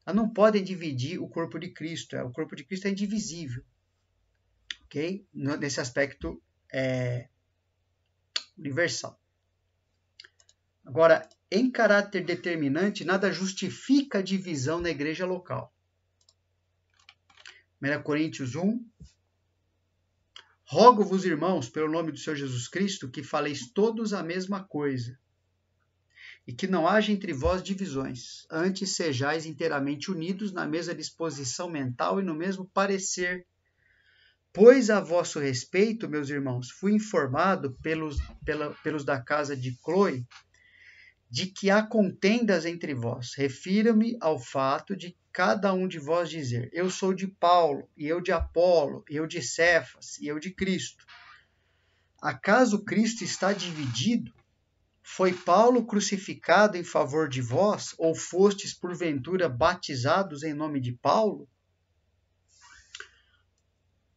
elas não podem dividir o corpo de Cristo. O corpo de Cristo é indivisível, ok? Nesse aspecto universal. Agora, em caráter determinante, nada justifica a divisão na igreja local. 1 Coríntios 1. Rogo-vos, irmãos, pelo nome do Senhor Jesus Cristo, que faleis todos a mesma coisa, e que não haja entre vós divisões, antes sejais inteiramente unidos na mesma disposição mental e no mesmo parecer. Pois a vosso respeito, meus irmãos, fui informado pelos da casa de Cloe, de que há contendas entre vós. Refiro-me ao fato de cada um de vós dizer: eu sou de Paulo, e eu de Apolo, e eu de Cefas, e eu de Cristo. Acaso Cristo está dividido? Foi Paulo crucificado em favor de vós, ou fostes porventura batizados em nome de Paulo?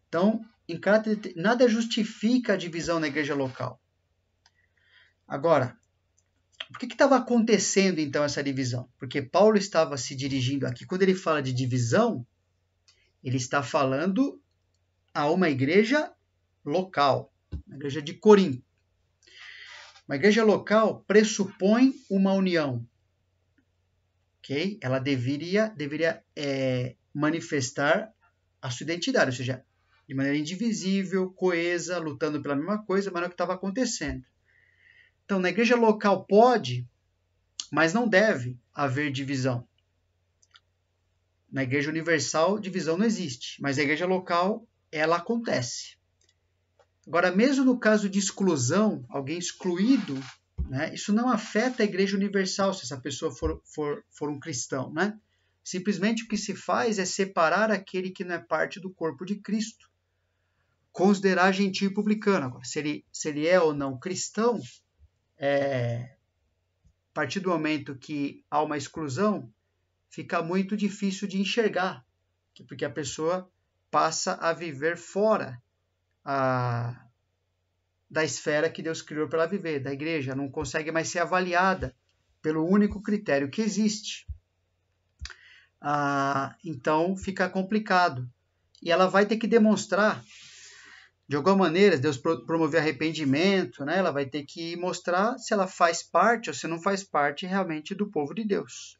Então, nada justifica a divisão na igreja local. Agora, por que estava acontecendo, então, essa divisão? Porque Paulo estava se dirigindo aqui. Quando ele fala de divisão, ele está falando a uma igreja local, a igreja de Corinto. Uma igreja local pressupõe uma união. Okay? Ela deveria manifestar a sua identidade, ou seja, de maneira indivisível, coesa, lutando pela mesma coisa, mas não é o que estava acontecendo. Então, na igreja local pode, mas não deve haver divisão. Na igreja universal, divisão não existe, mas na igreja local, ela acontece. Agora, mesmo no caso de exclusão, alguém excluído, né, isso não afeta a igreja universal, se essa pessoa for um cristão. Né? Simplesmente o que se faz é separar aquele que não é parte do corpo de Cristo. Considerar gentio e publicano. Agora, se ele é ou não cristão, a partir do momento que há uma exclusão, fica muito difícil de enxergar, porque a pessoa passa a viver fora da esfera que Deus criou para ela viver, da igreja, não consegue mais ser avaliada pelo único critério que existe. Então fica complicado. E ela vai ter que demonstrar, de alguma maneira, Deus promover arrependimento, né? Ela vai ter que mostrar se ela faz parte ou se não faz parte realmente do povo de Deus.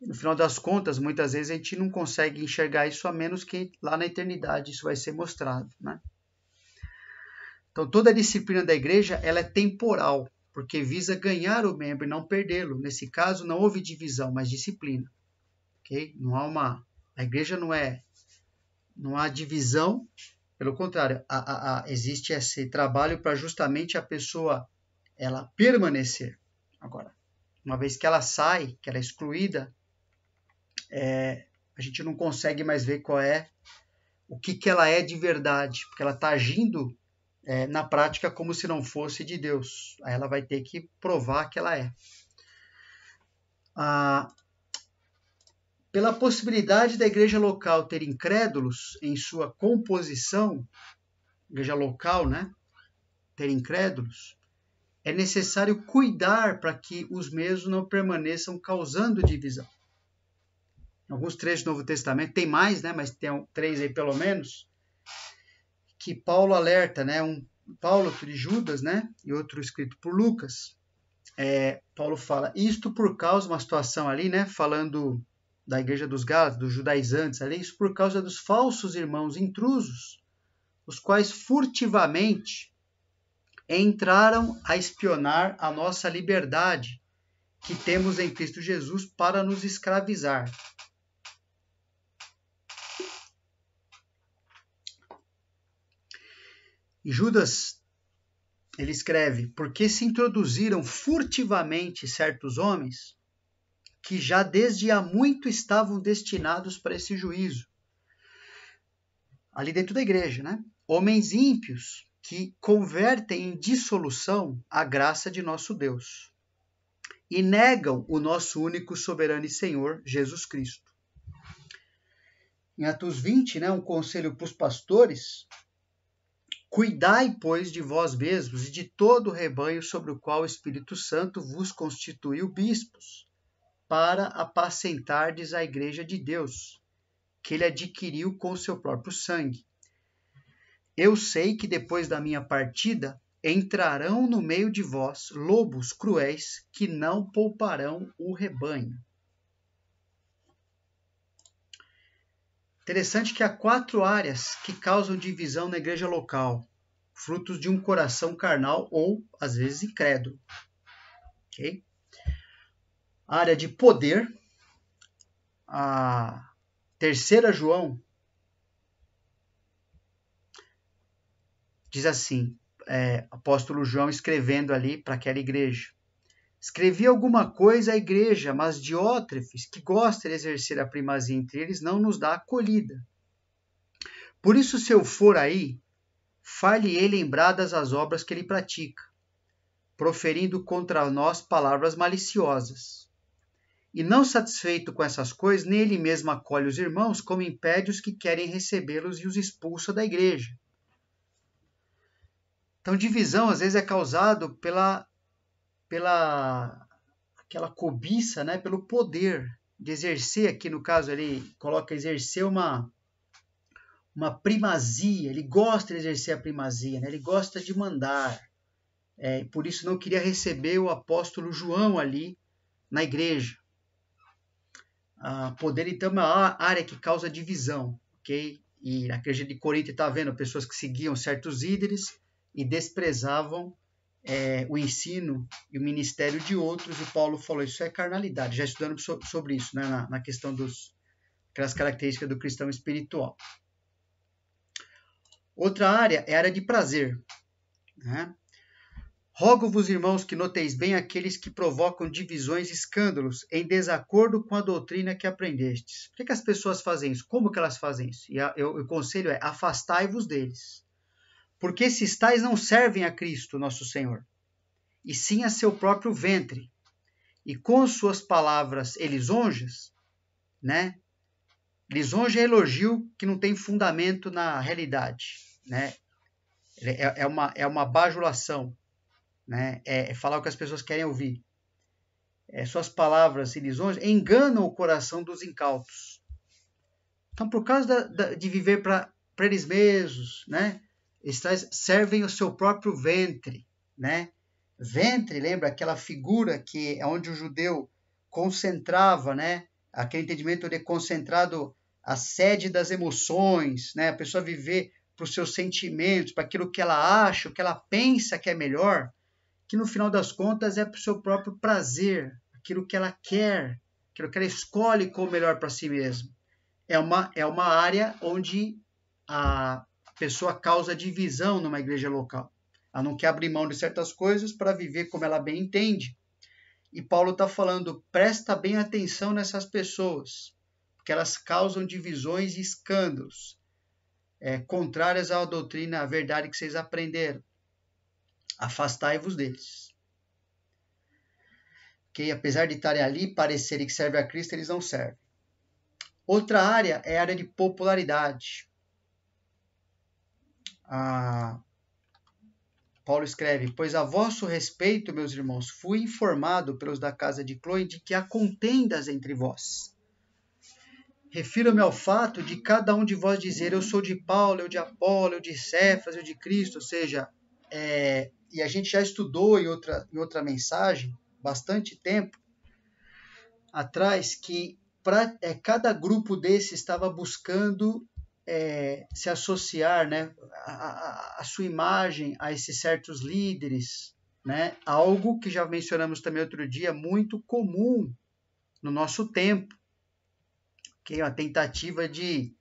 No final das contas, muitas vezes a gente não consegue enxergar isso a menos que lá na eternidade isso vai ser mostrado, né? Então, toda a disciplina da igreja ela é temporal, porque visa ganhar o membro e não perdê-lo. Nesse caso, não houve divisão, mas disciplina. Okay? A igreja não há divisão, pelo contrário, existe esse trabalho para justamente a pessoa ela permanecer. Agora, uma vez que ela sai, que ela é excluída, a gente não consegue mais ver o que ela é de verdade, porque ela está agindo na prática como se não fosse de Deus. Aí ela vai ter que provar que ela é. Pela possibilidade da igreja local ter incrédulos em sua composição, igreja local, né, ter incrédulos, é necessário cuidar para que os mesmos não permaneçam causando divisão. Em alguns trechos do Novo Testamento, tem mais, né, mas tem 3 aí pelo menos, que Paulo alerta, né, Paulo de Judas, né, e outro escrito por Lucas. Paulo fala, isto por causa de uma situação ali, né, falando da igreja dos Gálatas, dos judaizantes ali, isso por causa dos falsos irmãos intrusos, os quais furtivamente entraram a espionar a nossa liberdade que temos em Cristo Jesus para nos escravizar. E Judas, ele escreve, porque se introduziram furtivamente certos homens que já desde há muito estavam destinados para esse juízo. Ali dentro da igreja, né? Homens ímpios que convertem em dissolução a graça de nosso Deus e negam o nosso único soberano e Senhor, Jesus Cristo. Em Atos 20, né, um conselho para os pastores, cuidai, pois, de vós mesmos e de todo o rebanho sobre o qual o Espírito Santo vos constituiu bispos, para apacentardes a igreja de Deus, que ele adquiriu com seu próprio sangue. Eu sei que depois da minha partida, entrarão no meio de vós lobos cruéis que não pouparão o rebanho. Interessante que há 4 áreas que causam divisão na igreja local, frutos de um coração carnal ou, às vezes, incrédulo. Okay? A área de poder, a 3 João diz assim, apóstolo João escrevendo ali para aquela igreja. Escrevi alguma coisa à igreja, mas Diótrefes, que gosta de exercer a primazia entre eles, não nos dá acolhida. Por isso, se eu for aí, far-lhe-ei lembradas as obras que ele pratica, proferindo contra nós palavras maliciosas. E não satisfeito com essas coisas, nem ele mesmo acolhe os irmãos, como impede os que querem recebê-los e os expulsa da igreja. Então, divisão às vezes é causado pela aquela cobiça, né, pelo poder de exercer, aqui no caso ele coloca exercer uma primazia, ele gosta de exercer a primazia, né, ele gosta de mandar, por isso não queria receber o apóstolo João ali na igreja. Poder então é uma área que causa divisão, ok? E na igreja de Corinto está vendo pessoas que seguiam certos líderes e desprezavam o ensino e o ministério de outros, e Paulo falou, isso é carnalidade, já estudando sobre isso, né, na questão aquelas características do cristão espiritual. Outra área é a área de prazer. Né? Rogo-vos, irmãos, que noteis bem aqueles que provocam divisões e escândalos em desacordo com a doutrina que aprendestes. Por que as pessoas fazem isso? Como que elas fazem isso? E o conselho é, afastai-vos deles. Porque esses tais não servem a Cristo, nosso Senhor, e sim a seu próprio ventre. E com suas palavras lisonjas, né? Lisonja é elogio que não tem fundamento na realidade, né? É uma bajulação, né? É falar o que as pessoas querem ouvir. Suas palavras e lisonjas enganam o coração dos incautos. Então, por causa de viver para eles mesmos, né? Eles servem o seu próprio ventre, né? Ventre, lembra aquela figura que é onde o judeu concentrava, né? Aquele entendimento de concentrado a sede das emoções, né? A pessoa viver para os seus sentimentos, para aquilo que ela acha, o que ela pensa que é melhor, que no final das contas é para o seu próprio prazer, aquilo que ela quer, aquilo que ela escolhe como melhor para si mesma. É uma área onde a pessoa causa divisão numa igreja local. Ela não quer abrir mão de certas coisas para viver como ela bem entende. E Paulo está falando, presta bem atenção nessas pessoas, porque elas causam divisões e escândalos, contrárias à doutrina, à verdade que vocês aprenderam. Afastai-vos deles. Okay? Apesar de estarem ali, parecerem que servem a Cristo, eles não servem. Outra área é a área de popularidade. Paulo escreve, pois a vosso respeito, meus irmãos, fui informado pelos da casa de Cloe de que há contendas entre vós. Refiro-me ao fato de cada um de vós dizer, eu sou de Paulo, eu de Apolo, eu de Cefas, eu de Cristo, ou seja, e a gente já estudou em outra mensagem, bastante tempo atrás, que cada grupo desse estava buscando se associar, né, a sua imagem a esses certos líderes, né, algo que já mencionamos também outro dia, muito comum no nosso tempo, que é uma tentativa de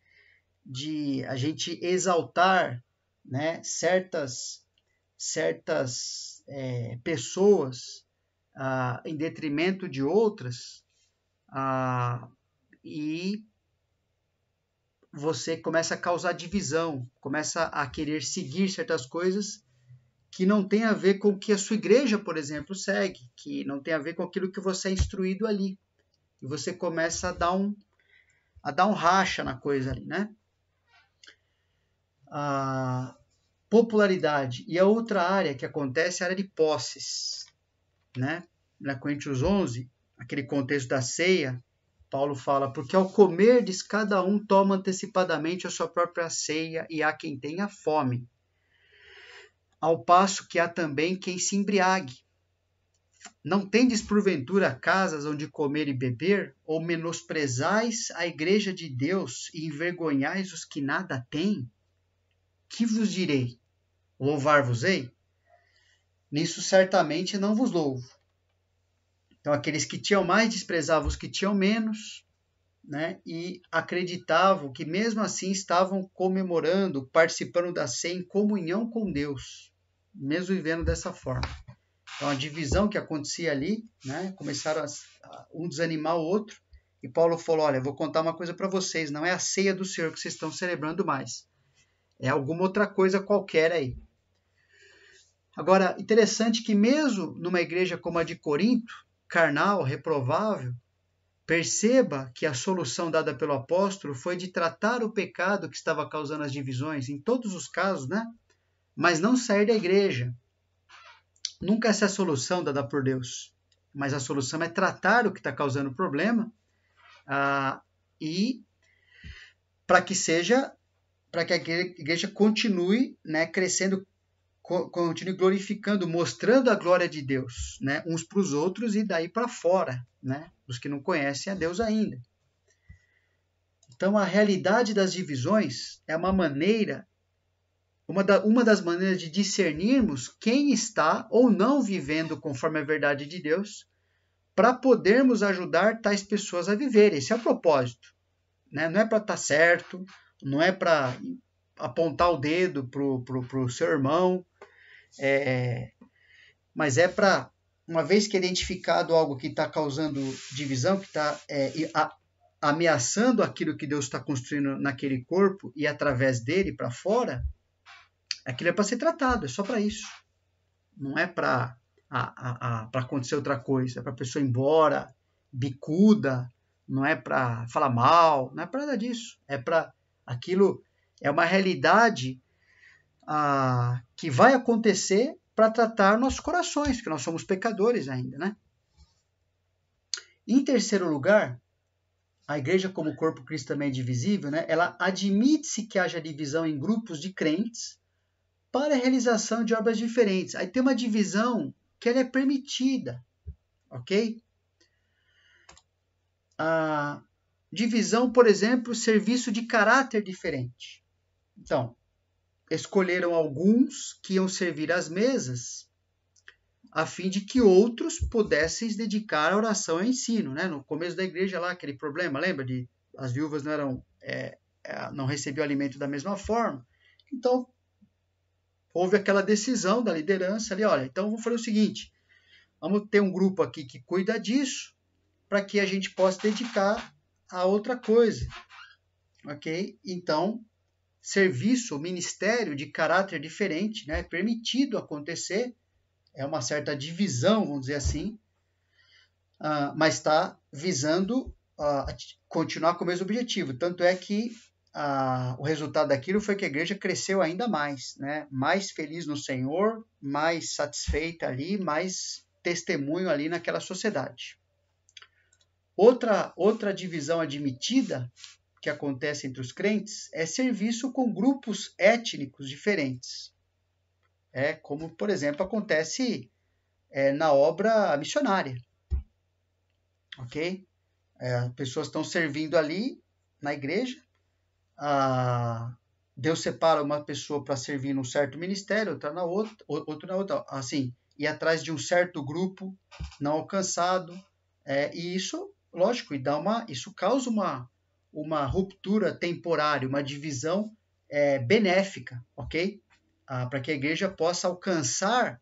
a gente exaltar, né, certas pessoas em detrimento de outras, e você começa a causar divisão, começa a querer seguir certas coisas que não tem a ver com o que a sua igreja, por exemplo, segue, que não tem a ver com aquilo que você é instruído ali. E você começa a dar um racha na coisa ali, né? A popularidade. E a outra área que acontece é a área de posses, né? Na Coríntios 11, aquele contexto da ceia, Paulo fala, porque ao comerdes, cada um toma antecipadamente a sua própria ceia e há quem tenha fome. ao passo que há também quem se embriague. Não tendes porventura casas onde comer e beber, ou menosprezais a igreja de Deus e envergonhais os que nada têm? Que vos direi? Louvar-vos-ei? Nisso certamente não vos louvo. Então, aqueles que tinham mais desprezavam os que tinham menos, né? E acreditavam que mesmo assim estavam comemorando, participando da ceia em comunhão com Deus, mesmo vivendo dessa forma. Então, a divisão que acontecia ali, né? Começaram a um desanimar o outro, e Paulo falou, olha, eu vou contar uma coisa para vocês, não é a ceia do Senhor que vocês estão celebrando mais, é alguma outra coisa qualquer aí. Agora, interessante que mesmo numa igreja como a de Corinto, carnal, reprovável, perceba que a solução dada pelo apóstolo foi de tratar o pecado que estava causando as divisões, em todos os casos, né? Mas não sair da igreja. Nunca essa é a solução dada por Deus, mas a solução é tratar o que está causando o problema e para que a igreja continue, né, crescendo, continue glorificando, mostrando a glória de Deus, né, uns para os outros e daí para fora, né, os que não conhecem a Deus ainda. Então, a realidade das divisões é uma das maneiras de discernirmos quem está ou não vivendo conforme a verdade de Deus, para podermos ajudar tais pessoas a viver. Esse é o propósito, né? Não é para estar certo, não é para apontar o dedo para o seu irmão, mas é para, uma vez que é identificado algo que está causando divisão, que está ameaçando aquilo que Deus está construindo naquele corpo e através dele para fora, aquilo é para ser tratado, é só para isso. Não é para acontecer outra coisa, é para a pessoa ir embora, bicuda, não é para falar mal, não é para nada disso. É para aquilo, é uma realidade que vai acontecer para tratar nossos corações, porque nós somos pecadores ainda, né? Em terceiro lugar, a igreja como corpo Cristo também é divisível, né? Ela admite-se que haja divisão em grupos de crentes para a realização de obras diferentes. Aí tem uma divisão que ela é permitida, ok? A divisão, por exemplo, serviço de caráter diferente. Então, escolheram alguns que iam servir às mesas, a fim de que outros pudessem se dedicar à oração e ao ensino, né? No começo da igreja lá, aquele problema, lembra? De as viúvas não recebiam alimento da mesma forma. Então, houve aquela decisão da liderança ali, olha, então vamos fazer o seguinte, vamos ter um grupo aqui que cuida disso, para que a gente possa dedicar a outra coisa, ok? Então, serviço, ministério de caráter diferente, né, permitido acontecer, é uma certa divisão, vamos dizer assim, mas está visando continuar com o mesmo objetivo, tanto é que o resultado daquilo foi que a igreja cresceu ainda mais, né? Mais feliz no Senhor, mais satisfeita ali, mais testemunho ali naquela sociedade. Outra divisão admitida que acontece entre os crentes é serviço com grupos étnicos diferentes. Como, por exemplo, acontece na obra missionária. Ok? Pessoas estão servindo ali na igreja, Deus separa uma pessoa para servir num certo ministério, outra na outra, outro na outra, assim, ir atrás de um certo grupo não alcançado, e isso, lógico, isso causa uma ruptura temporária, uma divisão benéfica, ok? Para que a igreja possa alcançar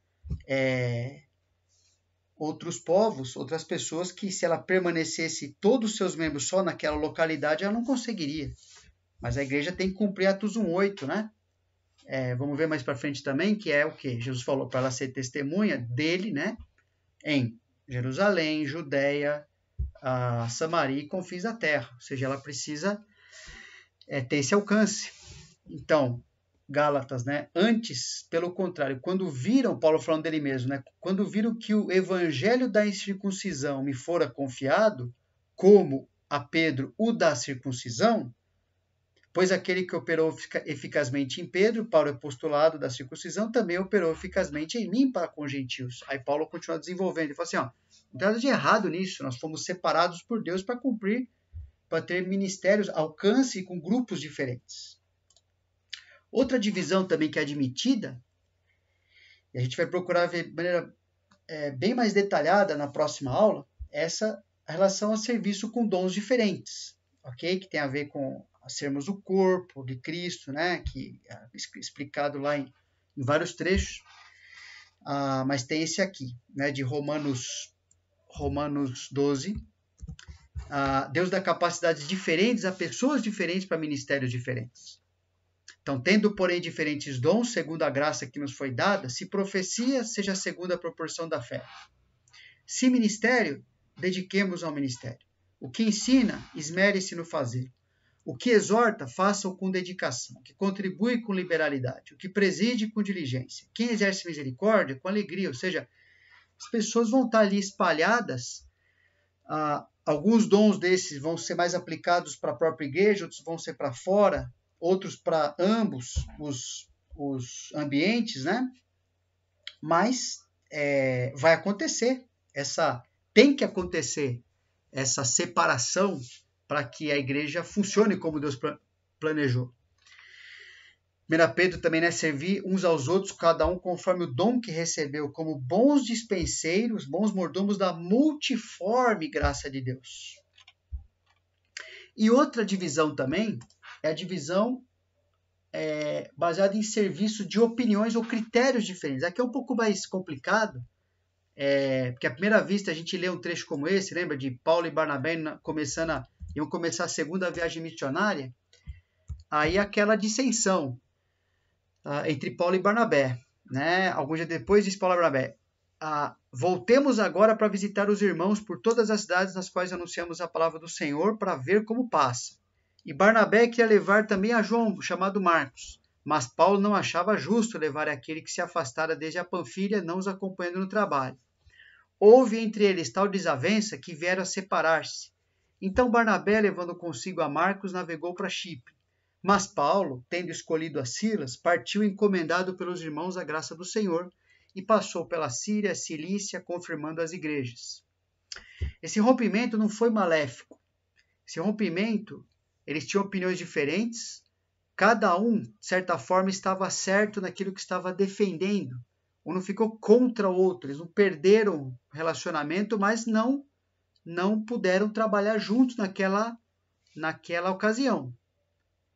outros povos, outras pessoas que, se ela permanecesse todos os seus membros só naquela localidade, ela não conseguiria. Mas a igreja tem que cumprir Atos 1:8, né? Vamos ver mais para frente também, que é o que Jesus falou, para ela ser testemunha dele, né? Em Jerusalém, Judeia, Samaria e confins da terra. Ou seja, ela precisa ter esse alcance. Então, Gálatas, né? Antes, pelo contrário, quando viram, Paulo falando dele mesmo, né? Quando viram que o evangelho da incircuncisão me fora confiado, como a Pedro o da circuncisão, Pois aquele que operou eficazmente em Pedro para o apostolado da circuncisão também operou eficazmente em mim para com os gentios. Aí Paulo continua desenvolvendo. Ele fala assim, ó, não tem nada de errado nisso. Nós fomos separados por Deus para cumprir, para ter ministérios, alcance com grupos diferentes. Outra divisão também que é admitida, e a gente vai procurar ver de maneira bem mais detalhada na próxima aula, essa relação a serviço com dons diferentes, ok? Que tem a ver com sermos o corpo de Cristo, né? Que é explicado lá em vários trechos, mas tem esse aqui, né? De Romanos 12. Deus dá capacidades diferentes a pessoas diferentes para ministérios diferentes. Então, tendo, porém, diferentes dons, segundo a graça que nos foi dada, se profecia, seja segundo a proporção da fé. Se ministério, dediquemos ao ministério. O que ensina, esmere-se no fazer. O que exorta, faça-o com dedicação. O que contribui, com liberalidade. O que preside, com diligência. Quem exerce misericórdia, com alegria. Ou seja, as pessoas vão estar ali espalhadas. Alguns dons desses vão ser mais aplicados para a própria igreja, outros vão ser para fora, outros para ambos os ambientes, né? Mas vai acontecer, tem que acontecer essa separação para que a igreja funcione como Deus planejou. 1 Pedro também, né? Servir uns aos outros, cada um conforme o dom que recebeu, como bons dispenseiros, bons mordomos da multiforme graça de Deus. E outra divisão também é a divisão baseada em serviço de opiniões ou critérios diferentes. Aqui é um pouco mais complicado, porque à primeira vista a gente lê um trecho como esse, lembra de Paulo e Barnabé iam começar a segunda viagem missionária, aí aquela dissensão entre Paulo e Barnabé, né? Alguns dias depois diz Paulo e Barnabé, voltemos agora para visitar os irmãos por todas as cidades nas quais anunciamos a palavra do Senhor para ver como passa. E Barnabé queria levar também a João, chamado Marcos, mas Paulo não achava justo levar aquele que se afastara desde a Panfilha, não os acompanhando no trabalho. Houve entre eles tal desavença que vieram a separar-se. Então Barnabé, levando consigo a Marcos, navegou para Chipre. Mas Paulo, tendo escolhido a Silas, partiu encomendado pelos irmãos à graça do Senhor e passou pela Síria, Cilícia, confirmando as igrejas. Esse rompimento não foi maléfico. Esse rompimento, eles tinham opiniões diferentes, cada um, de certa forma, estava certo naquilo que estava defendendo, ou não ficou contra o outro, eles não perderam o relacionamento, mas não puderam trabalhar juntos naquela ocasião.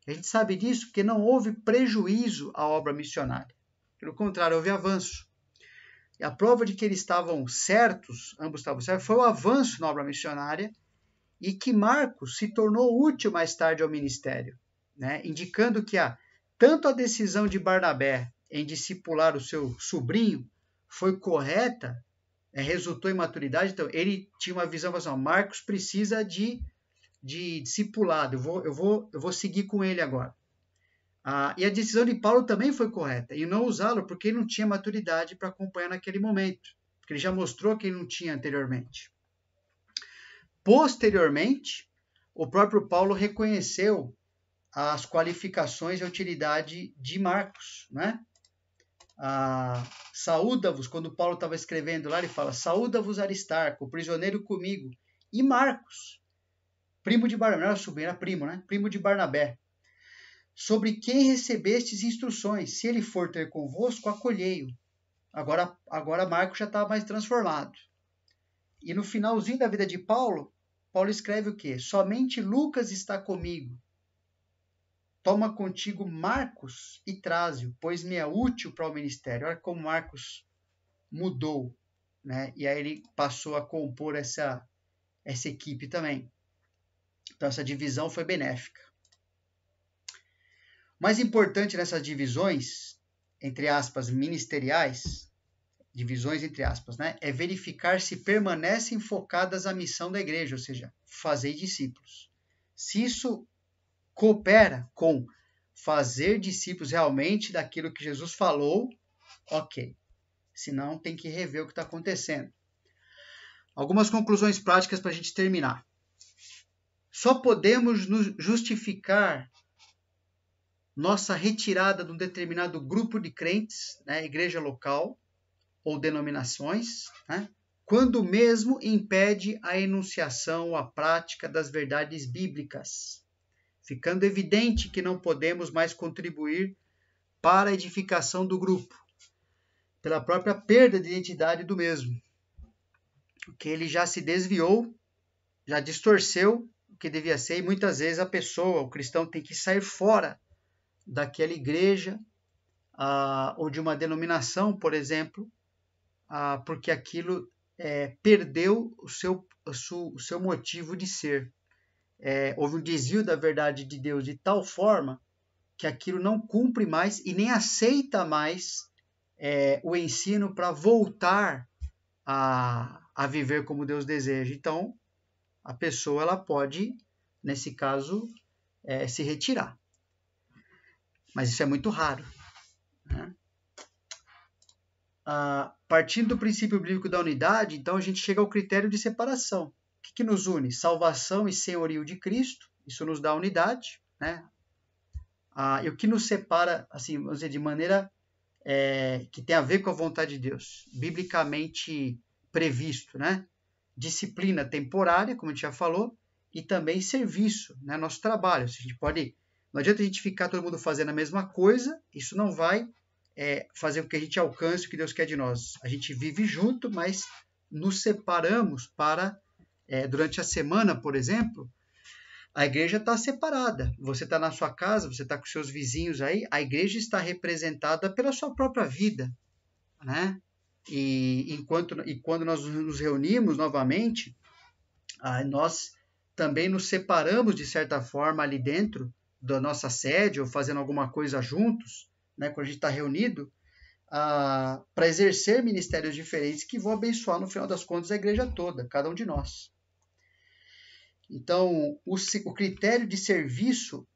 A gente sabe disso porque não houve prejuízo à obra missionária. Pelo contrário, houve avanço. E a prova de que eles estavam certos, ambos estavam certos, foi o avanço na obra missionária e que Marcos se tornou útil mais tarde ao ministério, né? Indicando que tanto a decisão de Barnabé em discipular o seu sobrinho foi correta, resultou em maturidade. Então, ele tinha uma visão assim, Marcos precisa de discipulado, eu vou seguir com ele agora. E a decisão de Paulo também foi correta, e não usá-lo porque ele não tinha maturidade para acompanhar naquele momento, porque ele já mostrou que ele não tinha anteriormente. Posteriormente, o próprio Paulo reconheceu as qualificações e a utilidade de Marcos, né? Saúda-vos, quando Paulo estava escrevendo lá, ele fala, saúda-vos Aristarco, prisioneiro comigo, e Marcos, primo de Barnabé, não era sobrinho, era primo, né? Primo de Barnabé, sobre quem recebestes instruções, se ele for ter convosco, acolhei-o. Agora Marcos já estava mais transformado. E no finalzinho da vida de Paulo, Paulo escreve o quê? Somente Lucas está comigo. Toma contigo Marcos e traze-o, pois me é útil para o ministério. Olha como Marcos mudou, né? E aí ele passou a compor essa equipe também. Então essa divisão foi benéfica. O mais importante nessas divisões, entre aspas, ministeriais, divisões entre aspas, né, é verificar se permanecem focadas à missão da igreja, ou seja, fazer discípulos. Se isso coopera com fazer discípulos realmente daquilo que Jesus falou, ok. Senão tem que rever o que está acontecendo. Algumas conclusões práticas para a gente terminar. Só podemos nos justificar nossa retirada de um determinado grupo de crentes, né, igreja local ou denominações, né, quando mesmo impede a enunciação ou a prática das verdades bíblicas, ficando evidente que não podemos mais contribuir para a edificação do grupo, pela própria perda de identidade do mesmo, que ele já se desviou, já distorceu o que devia ser, e muitas vezes a pessoa, o cristão, tem que sair fora daquela igreja ou de uma denominação, por exemplo, porque aquilo perdeu o seu motivo de ser. Houve um desvio da verdade de Deus de tal forma que aquilo não cumpre mais e nem aceita mais o ensino para voltar a viver como Deus deseja. Então, a pessoa ela pode, nesse caso, se retirar. Mas isso é muito raro, né? Partindo do princípio bíblico da unidade, então a gente chega ao critério de separação. O que nos une? Salvação e senhorio de Cristo, isso nos dá unidade, né? E o que nos separa, assim, vamos dizer, de maneira que tem a ver com a vontade de Deus, biblicamente previsto, né? Disciplina temporária, como a gente já falou, e também serviço, né? Nosso trabalho. Não adianta a gente ficar todo mundo fazendo a mesma coisa, isso não vai fazer com que a gente alcance o que Deus quer de nós. A gente vive junto, mas nos separamos para, durante a semana, por exemplo, a igreja está separada. Você está na sua casa, você está com seus vizinhos aí, a igreja está representada pela sua própria vida, né? E quando nós nos reunimos novamente, nós também nos separamos de certa forma ali dentro da nossa sede ou fazendo alguma coisa juntos, né? Quando a gente está reunido, para exercer ministérios diferentes que vão abençoar no final das contas a igreja toda, cada um de nós. Então, o critério de serviço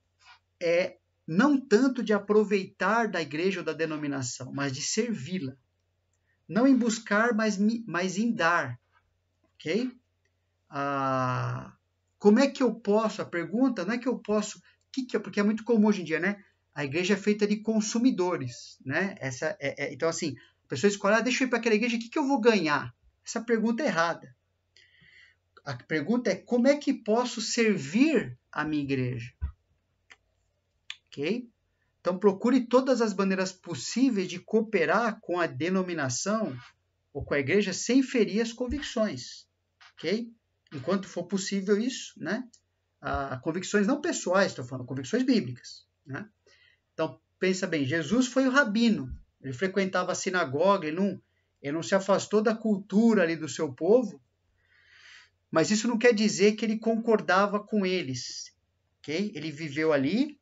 é não tanto de aproveitar da igreja ou da denominação, mas de servi-la. Não em buscar, mas em dar. Ok? Como é que eu posso? A pergunta não é que eu posso... porque é muito comum hoje em dia, né? A igreja é feita de consumidores, né? Então, assim, a pessoa escolhe, deixa eu ir para aquela igreja, o que eu vou ganhar? Essa pergunta é errada. A pergunta é, como é que posso servir a minha igreja? Ok? Então, procure todas as maneiras possíveis de cooperar com a denominação ou com a igreja sem ferir as convicções. Ok? Enquanto for possível isso, né? Convicções não pessoais, estou falando, convicções bíblicas, né? Então, pensa bem, Jesus foi o rabino, ele frequentava a sinagoga, ele não se afastou da cultura ali do seu povo, mas isso não quer dizer que ele concordava com eles, ok? Ele viveu ali,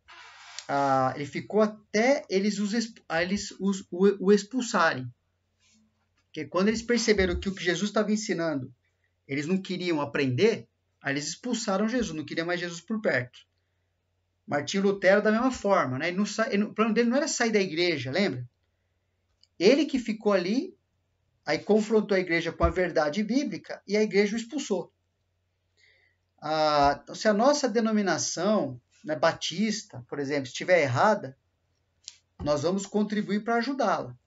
ele ficou até eles o expulsarem. Porque quando eles perceberam que o que Jesus estava ensinando, eles não queriam aprender, aí eles expulsaram Jesus, não queriam mais Jesus por perto. Martinho Lutero da mesma forma, né? O plano dele não era sair da igreja, lembra? Ele que ficou ali, aí confrontou a igreja com a verdade bíblica e a igreja o expulsou. Então, se a nossa denominação, né, batista, por exemplo, estiver errada, nós vamos contribuir para ajudá-la.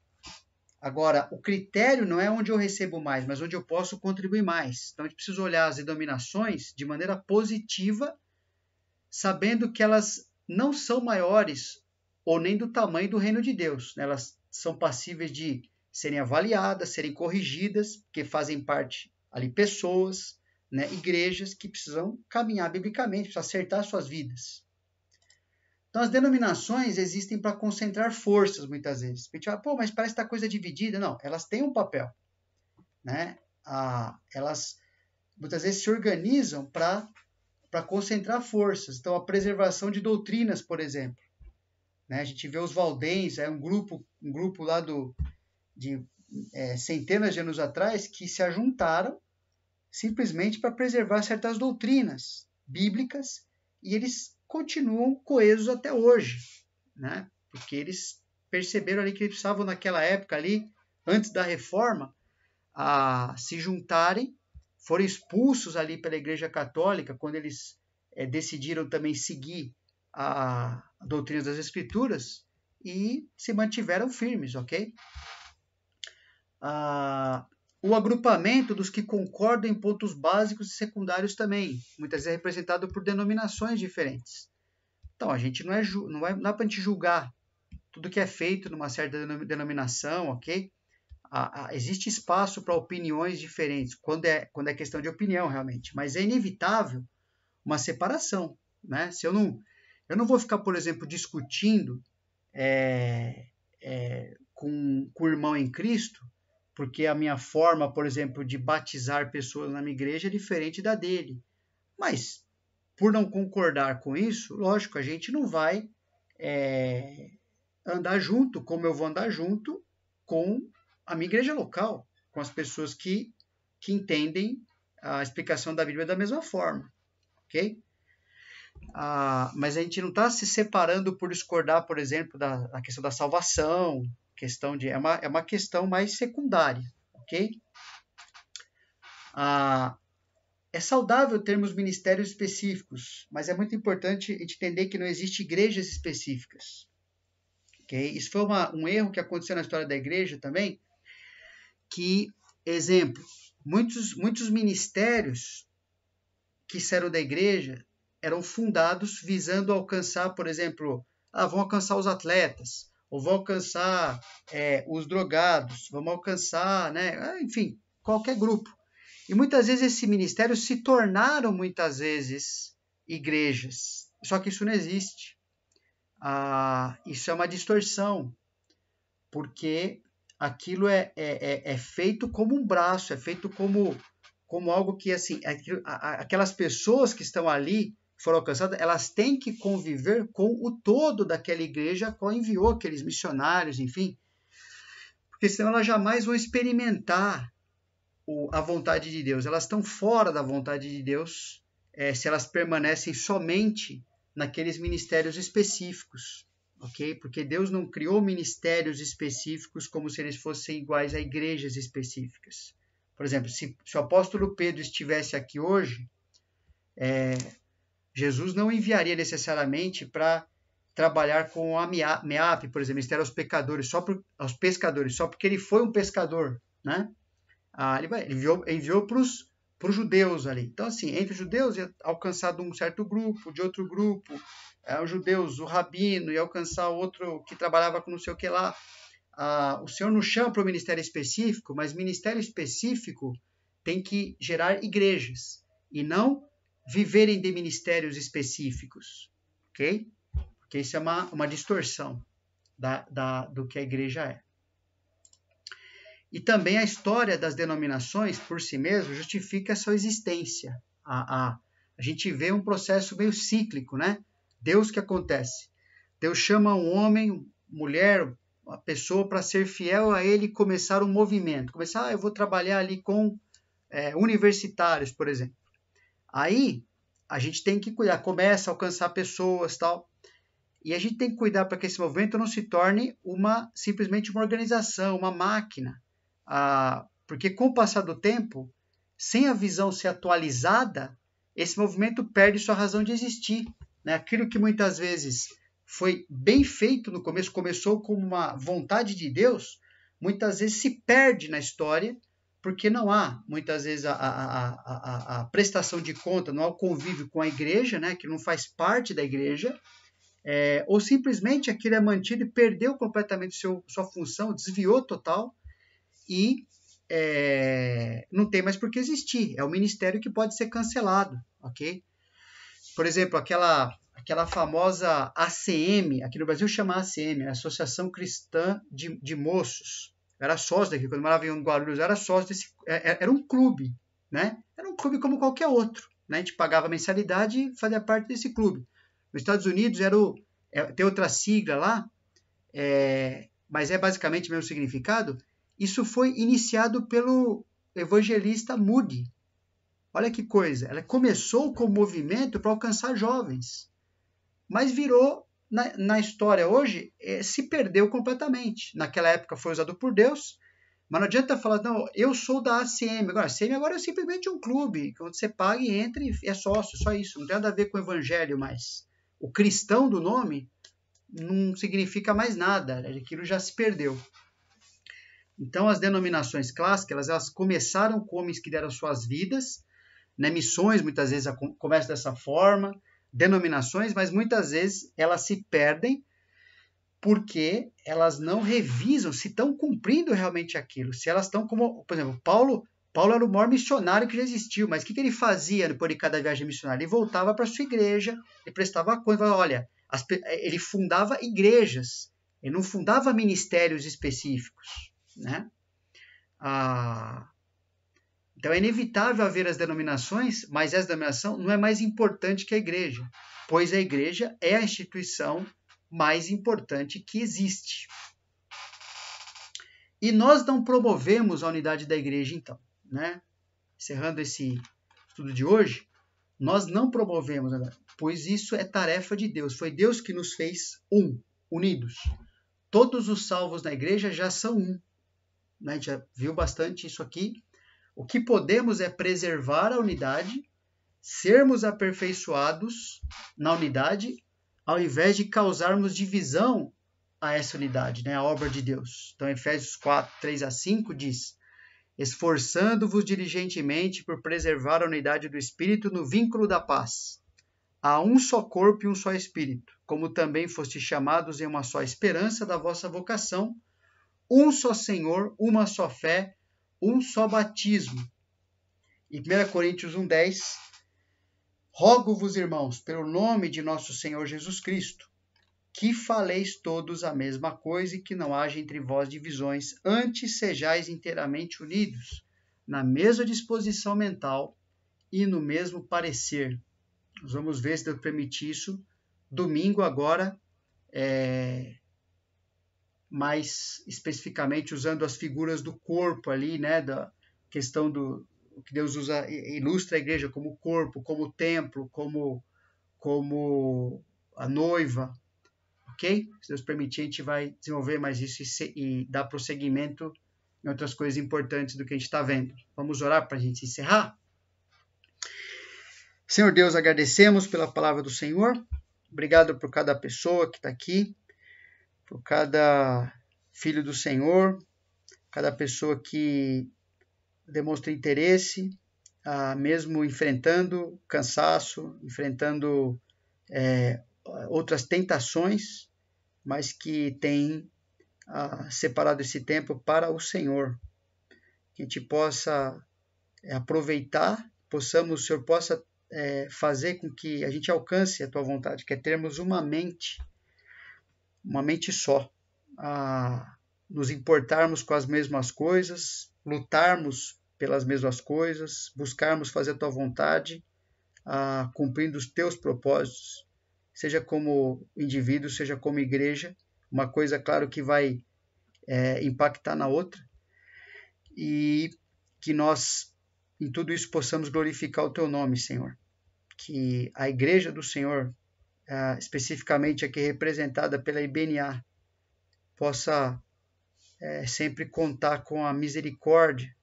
Agora, o critério não é onde eu recebo mais, mas onde eu posso contribuir mais. Então, a gente precisa olhar as denominações de maneira positiva, sabendo que elas não são maiores ou nem do tamanho do reino de Deus. Elas são passíveis de serem avaliadas, serem corrigidas, porque fazem parte ali pessoas, né, igrejas que precisam caminhar biblicamente, precisam acertar suas vidas. Então, as denominações existem para concentrar forças, muitas vezes. A gente fala, mas parece que está coisa dividida. Não, elas têm um papel, né? Elas, muitas vezes, se organizam para concentrar forças. Então, a preservação de doutrinas, por exemplo. Né? A gente vê os Valdens, um grupo lá de centenas de anos atrás, que se ajuntaram simplesmente para preservar certas doutrinas bíblicas, e eles continuam coesos até hoje, né? Porque eles perceberam ali que eles precisavam, naquela época ali, antes da reforma, se juntarem, foram expulsos ali pela Igreja Católica, quando eles decidiram também seguir doutrinas das Escrituras e se mantiveram firmes, ok? O agrupamento dos que concordam em pontos básicos e secundários também, muitas vezes é representado por denominações diferentes. Então, a gente não é para a gente julgar tudo que é feito numa certa denominação, ok? Existe espaço para opiniões diferentes, quando é questão de opinião, realmente, mas é inevitável uma separação, né? Se eu não vou ficar, por exemplo, discutindo com o irmão em Cristo, porque a minha forma, por exemplo, de batizar pessoas na minha igreja é diferente da dele. Mas, por não concordar com isso, lógico, a gente não vai andar junto, como eu vou andar junto com a minha igreja local, com as pessoas que entendem a explicação da Bíblia da mesma forma, ok? Mas a gente não está se separando por discordar, por exemplo, da questão da salvação, é uma questão mais secundária, ok? É saudável termos ministérios específicos, mas é muito importante a gente entender que não existe igrejas específicas, ok? Isso foi um erro que aconteceu na história da igreja também, que, exemplo, muitos ministérios que saíram da igreja eram fundados visando alcançar, por exemplo, vão alcançar os atletas, ou vão alcançar os drogados, vão alcançar, né, enfim, qualquer grupo. E muitas vezes esses ministérios se tornaram, muitas vezes, igrejas. Só que isso não existe. Isso é uma distorção, porque aquilo é feito como um braço, é feito como algo que, assim, aquelas pessoas que estão ali, foram alcançadas, elas têm que conviver com o todo daquela igreja a qual enviou aqueles missionários, enfim, porque senão elas jamais vão experimentar a vontade de Deus. Elas estão fora da vontade de Deus se elas permanecem somente naqueles ministérios específicos, ok? Porque Deus não criou ministérios específicos como se eles fossem iguais a igrejas específicas. Por exemplo, se o apóstolo Pedro estivesse aqui hoje, Jesus não enviaria necessariamente para trabalhar com a MEAP, por exemplo, Ministério aos pescadores, só porque ele foi um pescador, né? Ele enviou para os judeus ali. Então, assim, entre os judeus ia alcançar de um certo grupo, de outro grupo, os judeus, o rabino, ia alcançar outro que trabalhava com não sei o que lá. O Senhor nos chama para o ministério específico, mas ministério específico tem que gerar igrejas e não viverem de ministérios específicos, ok? Porque isso é uma distorção do que a igreja é. E também a história das denominações, por si mesmo, justifica a sua existência. A gente vê um processo meio cíclico, né? Deus que acontece. Deus chama um homem, mulher, uma pessoa para ser fiel a ele e começar um movimento. Eu vou trabalhar ali com universitários, por exemplo. Aí, a gente tem que cuidar, começa a alcançar pessoas, tal. E a gente tem que cuidar para que esse movimento não se torne simplesmente uma organização, uma máquina. Porque com o passar do tempo, sem a visão ser atualizada, esse movimento perde sua razão de existir, né? Aquilo que muitas vezes foi bem feito no começo, começou como uma vontade de Deus, muitas vezes se perde na história, porque não há, muitas vezes, a prestação de conta, não há o convívio com a igreja, né? Que não faz parte da igreja, ou simplesmente aquilo é mantido e perdeu completamente sua função, desviou total, e não tem mais por que existir. É um ministério que pode ser cancelado, ok? Por exemplo, aquela famosa ACM, aqui no Brasil chama ACM, Associação Cristã de Moços. Eu era sócio daqui, quando eu morava em Guarulhos, eu era sócio era um clube, né? Era um clube como qualquer outro, né? A gente pagava mensalidade e fazia parte desse clube. Nos Estados Unidos tem outra sigla lá, mas é basicamente o mesmo significado. Isso foi iniciado pelo evangelista Moody. Olha que coisa, ela começou como movimento para alcançar jovens, mas virou, na história hoje, se perdeu completamente. Naquela época foi usado por Deus, mas não adianta falar, não, eu sou da ACM. Agora, a ACM agora é simplesmente um clube, onde você paga e entra e é sócio, só isso. Não tem nada a ver com o evangelho mais. O cristão do nome não significa mais nada, aquilo já se perdeu. Então, as denominações clássicas, elas começaram com homens que deram suas vidas, né? Missões, muitas vezes, começam dessa forma, denominações, mas muitas vezes elas se perdem porque elas não revisam se estão cumprindo realmente aquilo, se elas estão como, por exemplo, Paulo era o maior missionário que já existiu, mas o que ele fazia depois de cada viagem missionária? Ele voltava para a sua igreja, ele prestava conta, olha, ele fundava igrejas, ele não fundava ministérios específicos, né? Então é inevitável haver as denominações, mas essa denominação não é mais importante que a igreja, pois a igreja é a instituição mais importante que existe. E nós não promovemos a unidade da igreja, então, né? Encerrando esse estudo de hoje, nós não promovemos, pois isso é tarefa de Deus. Foi Deus que nos fez unidos. Todos os salvos na igreja já são né? A gente já viu bastante isso aqui. O que podemos é preservar a unidade, sermos aperfeiçoados na unidade, ao invés de causarmos divisão a essa unidade, né? A obra de Deus. Então, Efésios 4, 3-5 diz: esforçando-vos diligentemente por preservar a unidade do Espírito no vínculo da paz. Há um só corpo e um só Espírito, como também fostes chamados em uma só esperança da vossa vocação, um só Senhor, uma só fé, um só batismo. E 1 Coríntios 1,10: rogo-vos, irmãos, pelo nome de nosso Senhor Jesus Cristo, que faleis todos a mesma coisa e que não haja entre vós divisões, antes sejais inteiramente unidos, na mesma disposição mental e no mesmo parecer. Nós vamos ver, se Deus permitir isso, domingo agora, mais especificamente usando as figuras do corpo ali, né, da questão do que Deus usa, ilustra a igreja como corpo, como templo, como a noiva, ok? Se Deus permitir, a gente vai desenvolver mais isso e dar prosseguimento em outras coisas importantes do que a gente está vendo. Vamos orar para a gente encerrar? Senhor Deus, agradecemos pela palavra do Senhor. Obrigado por cada pessoa que está aqui, por cada filho do Senhor, cada pessoa que demonstra interesse, mesmo enfrentando cansaço, enfrentando outras tentações, mas que tem separado esse tempo para o Senhor. Que a gente possa aproveitar, o Senhor possa fazer com que a gente alcance a Tua vontade, que é termos uma mente só, nos importarmos com as mesmas coisas, lutarmos pelas mesmas coisas, buscarmos fazer a Tua vontade, cumprindo os Teus propósitos, seja como indivíduo, seja como igreja. Uma coisa, claro, que vai impactar na outra, e que nós, em tudo isso, possamos glorificar o Teu nome, Senhor. Que a igreja do Senhor, especificamente aqui representada pela IBNA, possa sempre contar com a misericórdia,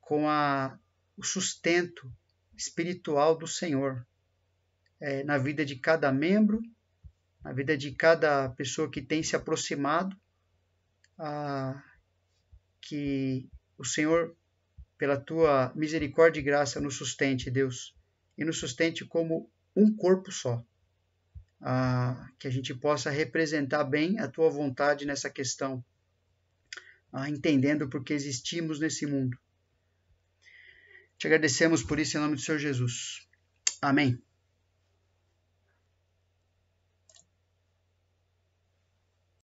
com o sustento espiritual do Senhor na vida de cada membro, na vida de cada pessoa que tem se aproximado, que o Senhor, pela Tua misericórdia e graça, nos sustente, Deus, e nos sustente como um corpo só. Que a gente possa representar bem a Tua vontade nessa questão, entendendo porque existimos nesse mundo. Te agradecemos por isso em nome do Senhor Jesus. Amém.